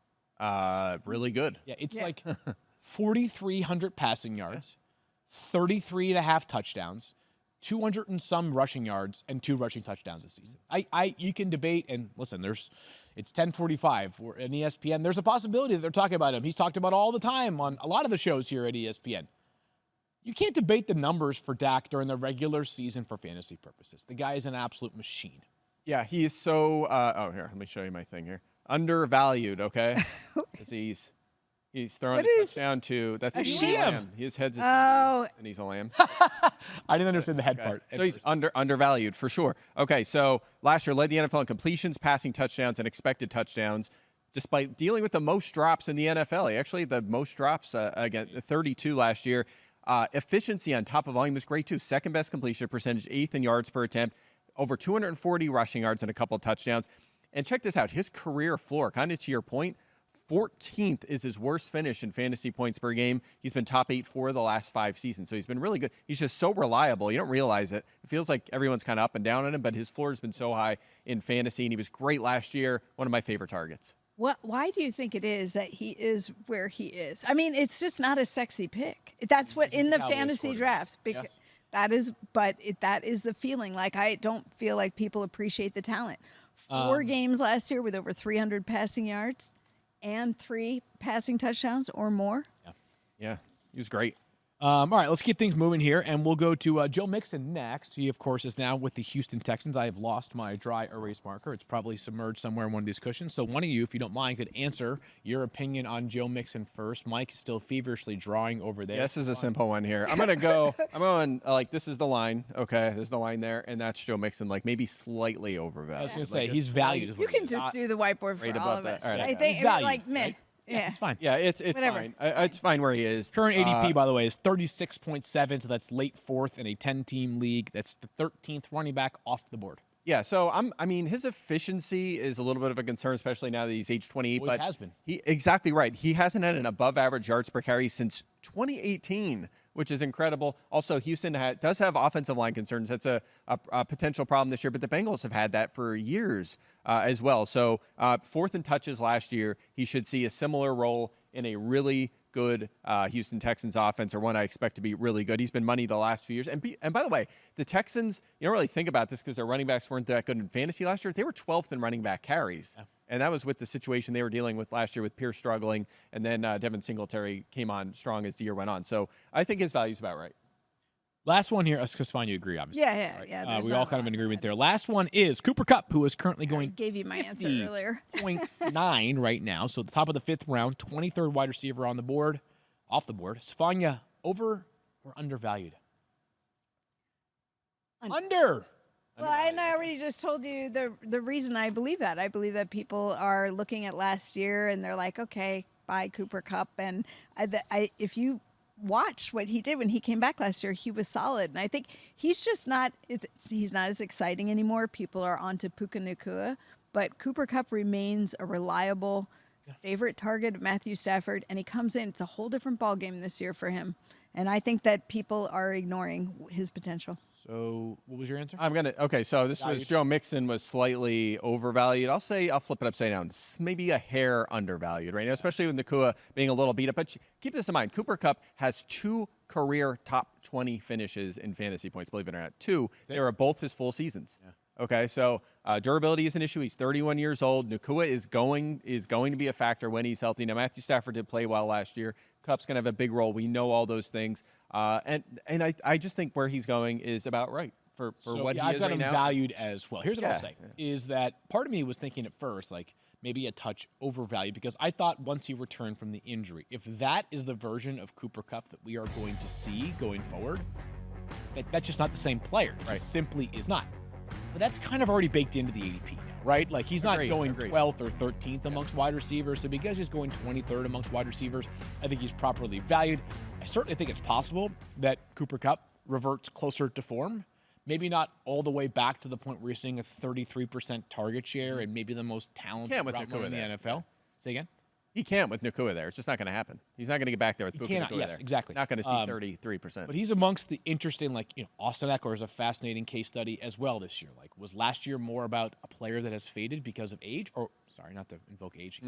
Really good. Yeah, it's like 4,300 passing yards, 33 and a half touchdowns, 200 and some rushing yards, and 2 rushing touchdowns this season. You can debate, and listen, it's 10:45 in ESPN. There's a possibility that they're talking about him. He's talked about all the time on a lot of the shows here at ESPN. You can't debate the numbers for Dak during the regular season for fantasy purposes. The guy is an absolute machine. Yeah, he is so. Here, let me show you my thing here. Undervalued, okay? Because he's throwing a touchdown to. That's a lamb. His head's a CeeDee, and he's a lamb. I didn't understand the head part. So he's undervalued for sure. Okay, so last year led the NFL in completions, passing touchdowns, and expected touchdowns, despite dealing with the most drops in the NFL. He actually had the most drops, again, 32 last year. Efficiency on top of volume was great too. Second best completion percentage, 8th in yards per attempt, over 240 rushing yards and a couple touchdowns. And check this out, his career floor, kind of to your point, 14th is his worst finish in fantasy points per game. He's been top 8 for the last 5 seasons, so he's been really good. He's just so reliable. You don't realize it. It feels like everyone's kind of up and down on him, but his floor has been so high in fantasy, and he was great last year. One of my favorite targets. Why do you think it is that he is where he is? I mean, it's just not a sexy pick. That's what in the fantasy drafts. Because that is the feeling. Like, I don't feel like people appreciate the talent. 4 games last year with over 300 passing yards and 3 passing touchdowns or more. Yeah, he was great. All right, let's keep things moving here, and we'll go to Joe Mixon next. He, of course, is now with the Houston Texans. I have lost my dry erase marker. It's probably submerged somewhere in one of these cushions. So one of you, if you don't mind, could answer your opinion on Joe Mixon first. Mike is still feverishly drawing over there. This is a simple one here. I'm going, like, this is the line. Okay, there's the line there, and that's Joe Mixon, like, maybe slightly overvalued. I was going to say, he's valued. You can just do the whiteboard for all of us. Right, I think, he's valued, like, meh. right? Yeah, it's fine. Yeah, it's Whatever. fine. It's fine where he is. Current ADP, by the way, is 36.7, so that's late 4th in a 10-team league. That's the 13th running back off the board. Yeah, so I mean, his efficiency is a little bit of a concern, especially now that he's age 28. Always but has been. Exactly right. He hasn't had an above-average yards per carry since 2018, which is incredible. Also, Houston does have offensive line concerns. That's a potential problem this year, but the Bengals have had that for years as well. So 4th in touches last year. He should see a similar role in a really good Houston Texans offense, or one I expect to be really good. He's been money the last few years. And by the way, the Texans, you don't really think about this because their running backs weren't that good in fantasy last year. They were 12th in running back carries. Yeah. And that was with the situation they were dealing with last year with Pierce struggling, and then Devin Singletary came on strong as the year went on. So I think his value's about right. Last one here, Stephania, you agree, obviously. Yeah. We all kind of in agreement there. Last one is Cooper Kupp, who is currently going. I gave you my answer earlier. 0.9 right now. So at the top of the 5th round, 23rd wide receiver on the board, off the board. Stephania, over or undervalued? Under. Well, and I already just told you the reason I believe that. I believe that people are looking at last year and they're like, okay, buy Cooper Kupp. And if you watch what he did when he came back last year, he was solid. And I think he's just not he's not as exciting anymore. People are onto Puka Nacua. But Cooper Kupp remains a reliable favorite target of Matthew Stafford. And he comes in. It's a whole different ballgame this year for him. And I think that people are ignoring his potential. So what was your answer? Okay, so this was Valued. Joe Mixon was slightly overvalued. I'll flip it upside down. Maybe a hair undervalued right now, especially with Nacua being a little beat up. But keep this in mind, Cooper Kupp has 2 career top 20 finishes in fantasy points, believe it or not. 2. They were both his full seasons. Yeah. Okay, so durability is an issue. He's 31 years old. Nacua is going to be a factor when he's healthy. Now, Matthew Stafford did play well last year. Kupp's going to have a big role. We know all those things. And I just think where he's going is about right for what he I've is got right him now. valued as well. Here's what I'll Yeah. say, is that part of me was thinking at first, like, maybe a touch overvalued, because I thought once he returned from the injury, if that is the version of Cooper Kupp that we are going to see going forward, that's just not the same player. It just simply is not. But that's kind of already baked into the ADP now, right? Like, he's not going 12th or 13th amongst wide receivers. So because he's going 23rd amongst wide receivers, I think he's properly valued. I certainly think it's possible that Cooper Kupp reverts closer to form. Maybe not all the way back to the point where you're seeing a 33% target share and maybe the most talented route runner in the NFL. Say again? He can't with Nacua there. It's just not going to happen. He's not going to get back there with Puka Nacua yes, there. exactly. Not going to see 33%. But he's amongst the interesting, like, Austin Eckler is a fascinating case study as well this year. Like, was last year more about a player that has faded because of age, or, sorry, not to invoke age,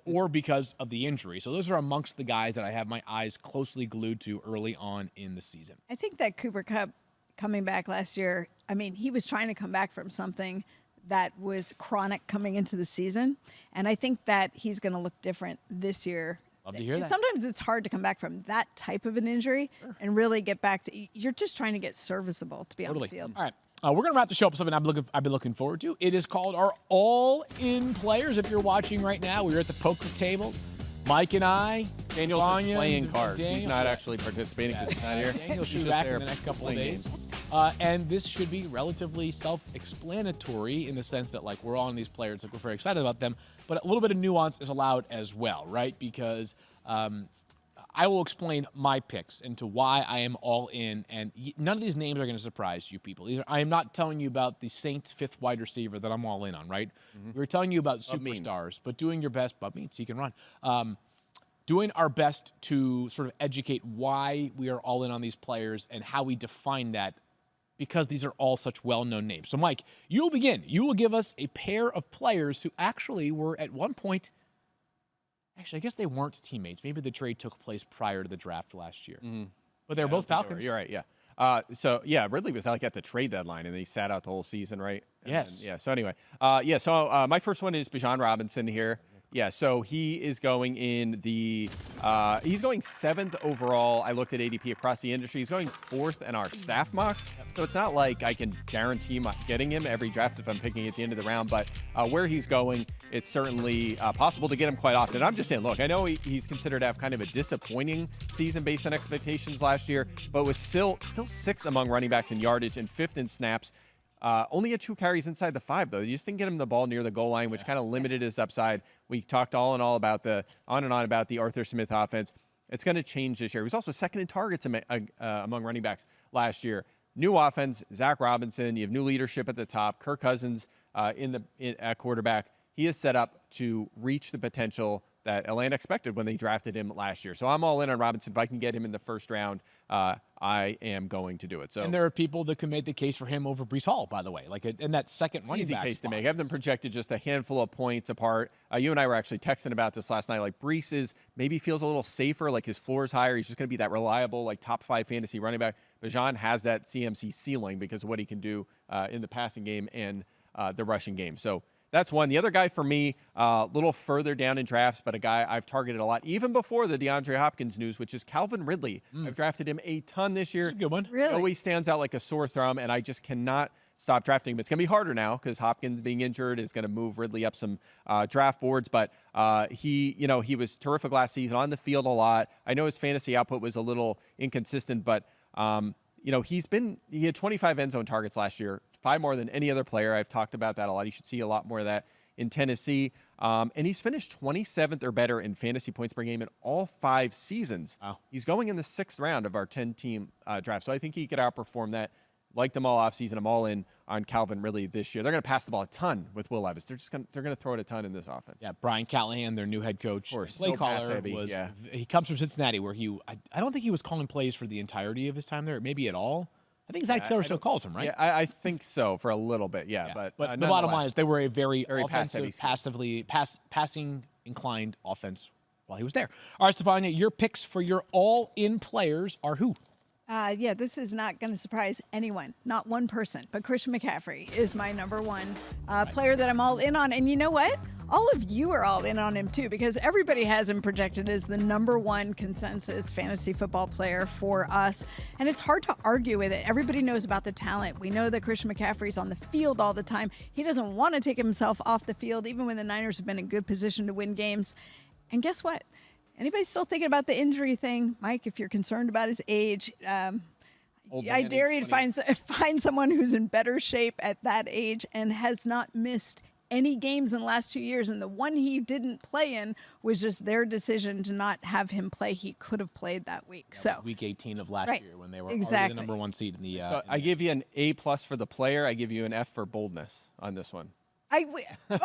or because of the injury? So those are amongst the guys that I have my eyes closely glued to early on in the season. I think that Cooper Kupp coming back last year, I mean, he was trying to come back from something that was chronic coming into the season. And I think that he's going to look different this year. Love to hear that. Sometimes it's hard to come back from that type of an injury and really get back to, you're just trying to get serviceable to be on the field. All right. We're going to wrap the show up with something I've been looking forward to. It is called our All-In Players. If you're watching right now, we're at the poker table. Mike and I, Daniel's Vanya, playing cards. Daniel, he's not actually participating because he's not here. Daniel should He's be just back there in the next couple of playing days. games. And this should be relatively self-explanatory in the sense that, like, we're on these players, like, we're very excited about them, but a little bit of nuance is allowed as well, right? Because I will explain my picks into why I am all in, and none of these names are going to surprise you people. I am not telling you about the Saints' 5th wide receiver that I'm all in on, right? We're telling you about superstars, but doing your best. Bub means he can run. Doing our best to sort of educate why we are all in on these players and how we define that, because these are all such well-known names. So, Mike, you'll begin. You will give us a pair of players who actually were at one point, actually, I guess they weren't teammates. Maybe the trade took place prior to the draft last year. But they were both Falcons. You're right, yeah. Ridley was like at the trade deadline, and then he sat out the whole season, right? Yes. So anyway, my first one is Bijan Robinson here. Yeah, so he is going in the he's going 7th overall. I looked at ADP across the industry. He's going 4th in our staff mocks. So it's not like I can guarantee getting him every draft if I'm picking at the end of the round. But where he's going, it's certainly possible to get him quite often. I'm just saying, look, I know he's considered to have kind of a disappointing season based on expectations last year, but was still 6th among running backs in yardage and 5th in snaps. Only had 2 carries inside the 5, though. You just didn't get him the ball near the goal line, which kind of limited his upside. We talked on and on about the Arthur Smith offense. It's going to change this year. He was also 2nd in targets among running backs last year. New offense, Zach Robinson. You have new leadership at the top. Kirk Cousins at quarterback. He is set up to reach the potential that Atlanta expected when they drafted him last year. So I'm all in on Robinson. If I can get him in the first round, I am going to do it. So, and there are people that can make the case for him over Breece Hall, by the way, like in that second running easy back case spot. to make. I have them projected just a handful of points apart. You and I were actually texting about this last night. Like, Breece maybe feels a little safer, like his floor is higher. He's just going to be that reliable, like top 5 fantasy running back. Bijan has that CMC ceiling because of what he can do in the passing game and the rushing game. So that's one. The other guy for me, a little further down in drafts, but a guy I've targeted a lot, even before the DeAndre Hopkins news, which is Calvin Ridley. I've drafted him a ton this year. That's a good one. Really? He always stands out like a sore thumb, and I just cannot stop drafting him. It's going to be harder now because Hopkins being injured is going to move Ridley up some draft boards, but he was terrific last season, on the field a lot. I know his fantasy output was a little inconsistent, but he had 25 end zone targets last year, 5 more than any other player. I've talked about that a lot. You should see a lot more of that in Tennessee. And he's finished 27th or better in fantasy points per game in all 5 seasons. Wow. He's going in the 6th round of our 10-team draft. So I think he could outperform that. Liked him all offseason. I'm all in on Calvin really this year. They're going to pass the ball a ton with Will Levis. They're going to throw it a ton in this offense. Yeah, Brian Callahan, their new head coach. Of course, Play so caller pass-heavy, was. yeah. He comes from Cincinnati, where I don't think he was calling plays for the entirety of his time there, maybe at all. I think Zach Taylor still calls him, right? Yeah, I think so for a little bit, yeah. But the bottom line is they were a very pass-heavy offensive, passing inclined offense while he was there. All right, Stephania, your picks for your all-in players are who? Yeah, this is not going to surprise anyone, not one person, but Christian McCaffrey is my number one player that I'm all in on. And you know what? All of you are all in on him too, because everybody has him projected as the number one consensus fantasy football player for us. And it's hard to argue with it. Everybody knows about the talent. We know that Christian McCaffrey's on the field all the time. He doesn't want to take himself off the field, even when the Niners have been in good position to win games. And guess what? Anybody still thinking about the injury thing? Mike, if you're concerned about his age, I dare you to find someone who's in better shape at that age and has not missed any games in the last 2 years. And the one he didn't play in was just their decision to not have him play. He could have played that week. So week 18 of last year when they were already the number one seed in the. So I give you an A+ for the player. I give you an F for boldness on this one.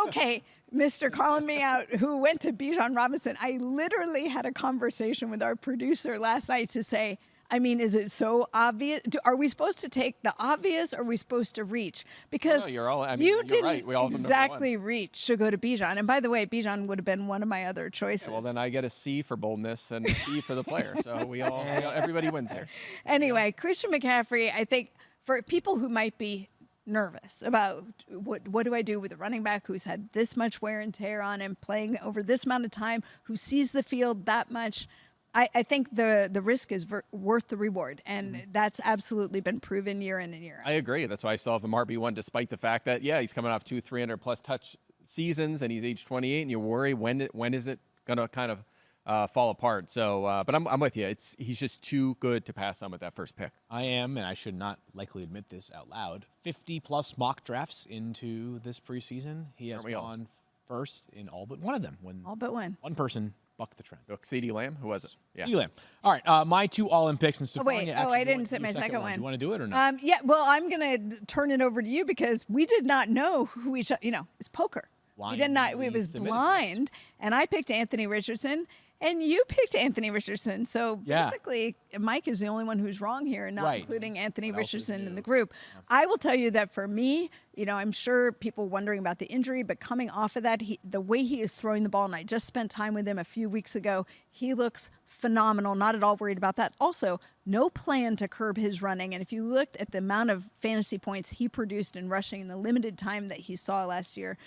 Okay, Mr. Calling Me Out, who went to Bijan Robinson. I literally had a conversation with our producer last night to say, I mean, is it so obvious? Are we supposed to take the obvious, or are we supposed to reach? Because you didn't right. We all exactly reach to go to Bijan. And by the way, Bijan would have been one of my other choices. Yeah, well, then I get a C for boldness and a B for the player. So everybody wins here. Anyway, Christian McCaffrey, I think for people who might be nervous about what do I do with a running back who's had this much wear and tear on him, playing over this amount of time, who sees the field that much, I think the risk is worth the reward, and that's absolutely been proven year in and year out. I agree. That's why I still have him RB1, despite the fact that, he's coming off 300-plus touch seasons, and he's age 28, and you worry when is it going to kind of fall apart. So, but I'm with you. He's just too good to pass on with that first pick. I am, and I should not likely admit this out loud, 50-plus mock drafts into this preseason. He has gone first in all but one of them. All but one. One person bucked the trend. CeeDee Lamb? Who was it? Yeah. CeeDee Lamb. All right, my two all-in picks. And Stephania, I didn't say my second one. Do you want to do it or not? Yeah, well, I'm going to turn it over to you because we did not know who each other, it's poker. We did not, it was blind, and I picked Anthony Richardson. And you picked Anthony Richardson. So basically, Mike is the only one who's wrong here, not including Anthony Richardson in the group. Yeah. I will tell you that for me, I'm sure people wondering about the injury, but coming off of that, the way he is throwing the ball, and I just spent time with him a few weeks ago, he looks phenomenal. Not at all worried about that. Also, no plan to curb his running. And if you looked at the amount of fantasy points he produced in rushing in the limited time that he saw last year,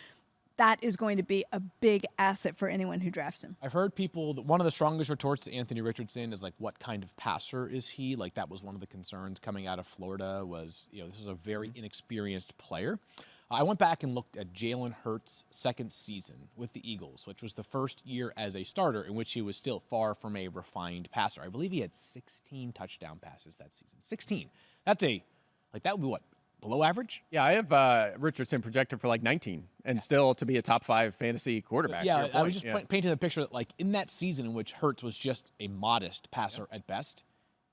that is going to be a big asset for anyone who drafts him. I've heard people, one of the strongest retorts to Anthony Richardson is like, what kind of passer is he? Like, that was one of the concerns coming out of Florida was, this is a very inexperienced player. I went back and looked at Jalen Hurts' second season with the Eagles, which was the first year as a starter in which he was still far from a refined passer. I believe he had 16 touchdown passes that season. 16. That would be what? Below average? Yeah, I have Richardson projected for like 19 and still to be a top 5 fantasy quarterback. Yeah, I was just painting the picture that, like, in that season in which Hurts was just a modest passer at best,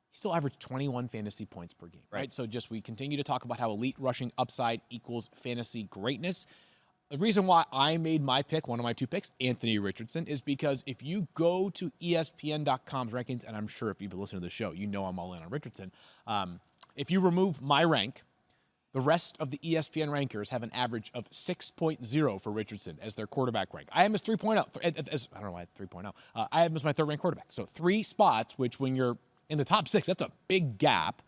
he still averaged 21 fantasy points per game, right? So we continue to talk about how elite rushing upside equals fantasy greatness. The reason why I made my pick, one of my two picks, Anthony Richardson, is because if you go to ESPN.com's rankings, and I'm sure if you've been listening to the show, I'm all in on Richardson. If you remove my rank, the rest of the ESPN rankers have an average of 6.0 for Richardson as their quarterback rank. I have him as 3.0. I don't know why 3.0. I have him as my third-ranked quarterback. So 3 spots, which when you're in the top 6, that's a big gap.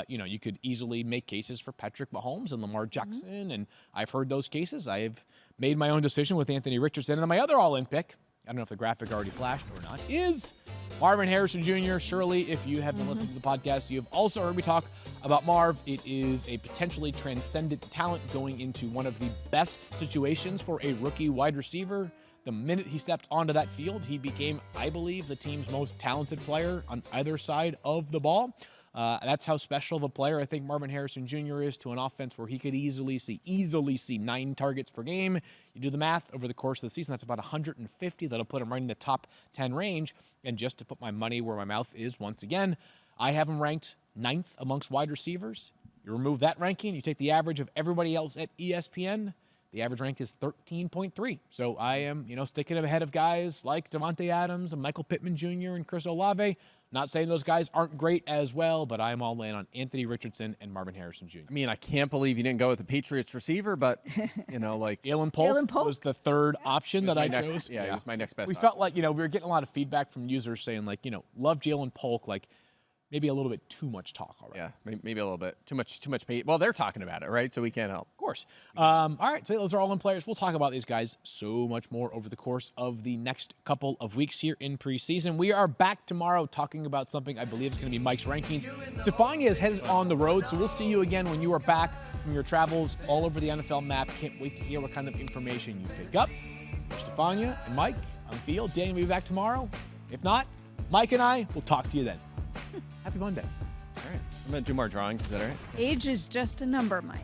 You could easily make cases for Patrick Mahomes and Lamar Jackson, and I've heard those cases. I have made my own decision with Anthony Richardson. And then my other all-in pick, I don't know if the graphic already flashed or not, is Marvin Harrison Jr. Surely, if you have been listening to the podcast, you have also heard me talk about Marv. It is a potentially transcendent talent going into one of the best situations for a rookie wide receiver. The minute he stepped onto that field, he became, I believe, the team's most talented player on either side of the ball. That's how special of a player I think Marvin Harrison Jr. is to an offense where he could easily see 9 targets per game. You do the math over the course of the season, that's about 150. That'll put him right in the top 10 range. And just to put my money where my mouth is once again, I have him ranked 9th amongst wide receivers. You remove that ranking, you take the average of everybody else at ESPN, the average rank is 13.3. So I am, sticking ahead of guys like Devontae Adams and Michael Pittman Jr. and Chris Olave. Not saying those guys aren't great as well, but I'm all in on Anthony Richardson and Marvin Harrison Jr. I mean, I can't believe you didn't go with the Patriots receiver, but, Jalen Polk was the third option that I chose. Yeah, he was my next best We option. felt like, we were getting a lot of feedback from users saying, like, love Jalen Polk, like, maybe a little bit too much talk already. Yeah, maybe a little bit. Too much. Well, they're talking about it, right? So we can't help. Of course. All right, so those are all in players. We'll talk about these guys so much more over the course of the next couple of weeks here in preseason. We are back tomorrow talking about something I believe is going to be Mike's rankings. Stephania is headed on the road, so we'll see you again when you are back from your travels all over the NFL map. Can't wait to hear what kind of information you pick up. For Stephania and Mike on the field, Danny will be back tomorrow. If not, Mike and I will talk to you then. Happy Monday. All right. I'm going to do more drawings. Is that all right? Age is just a number, Mike.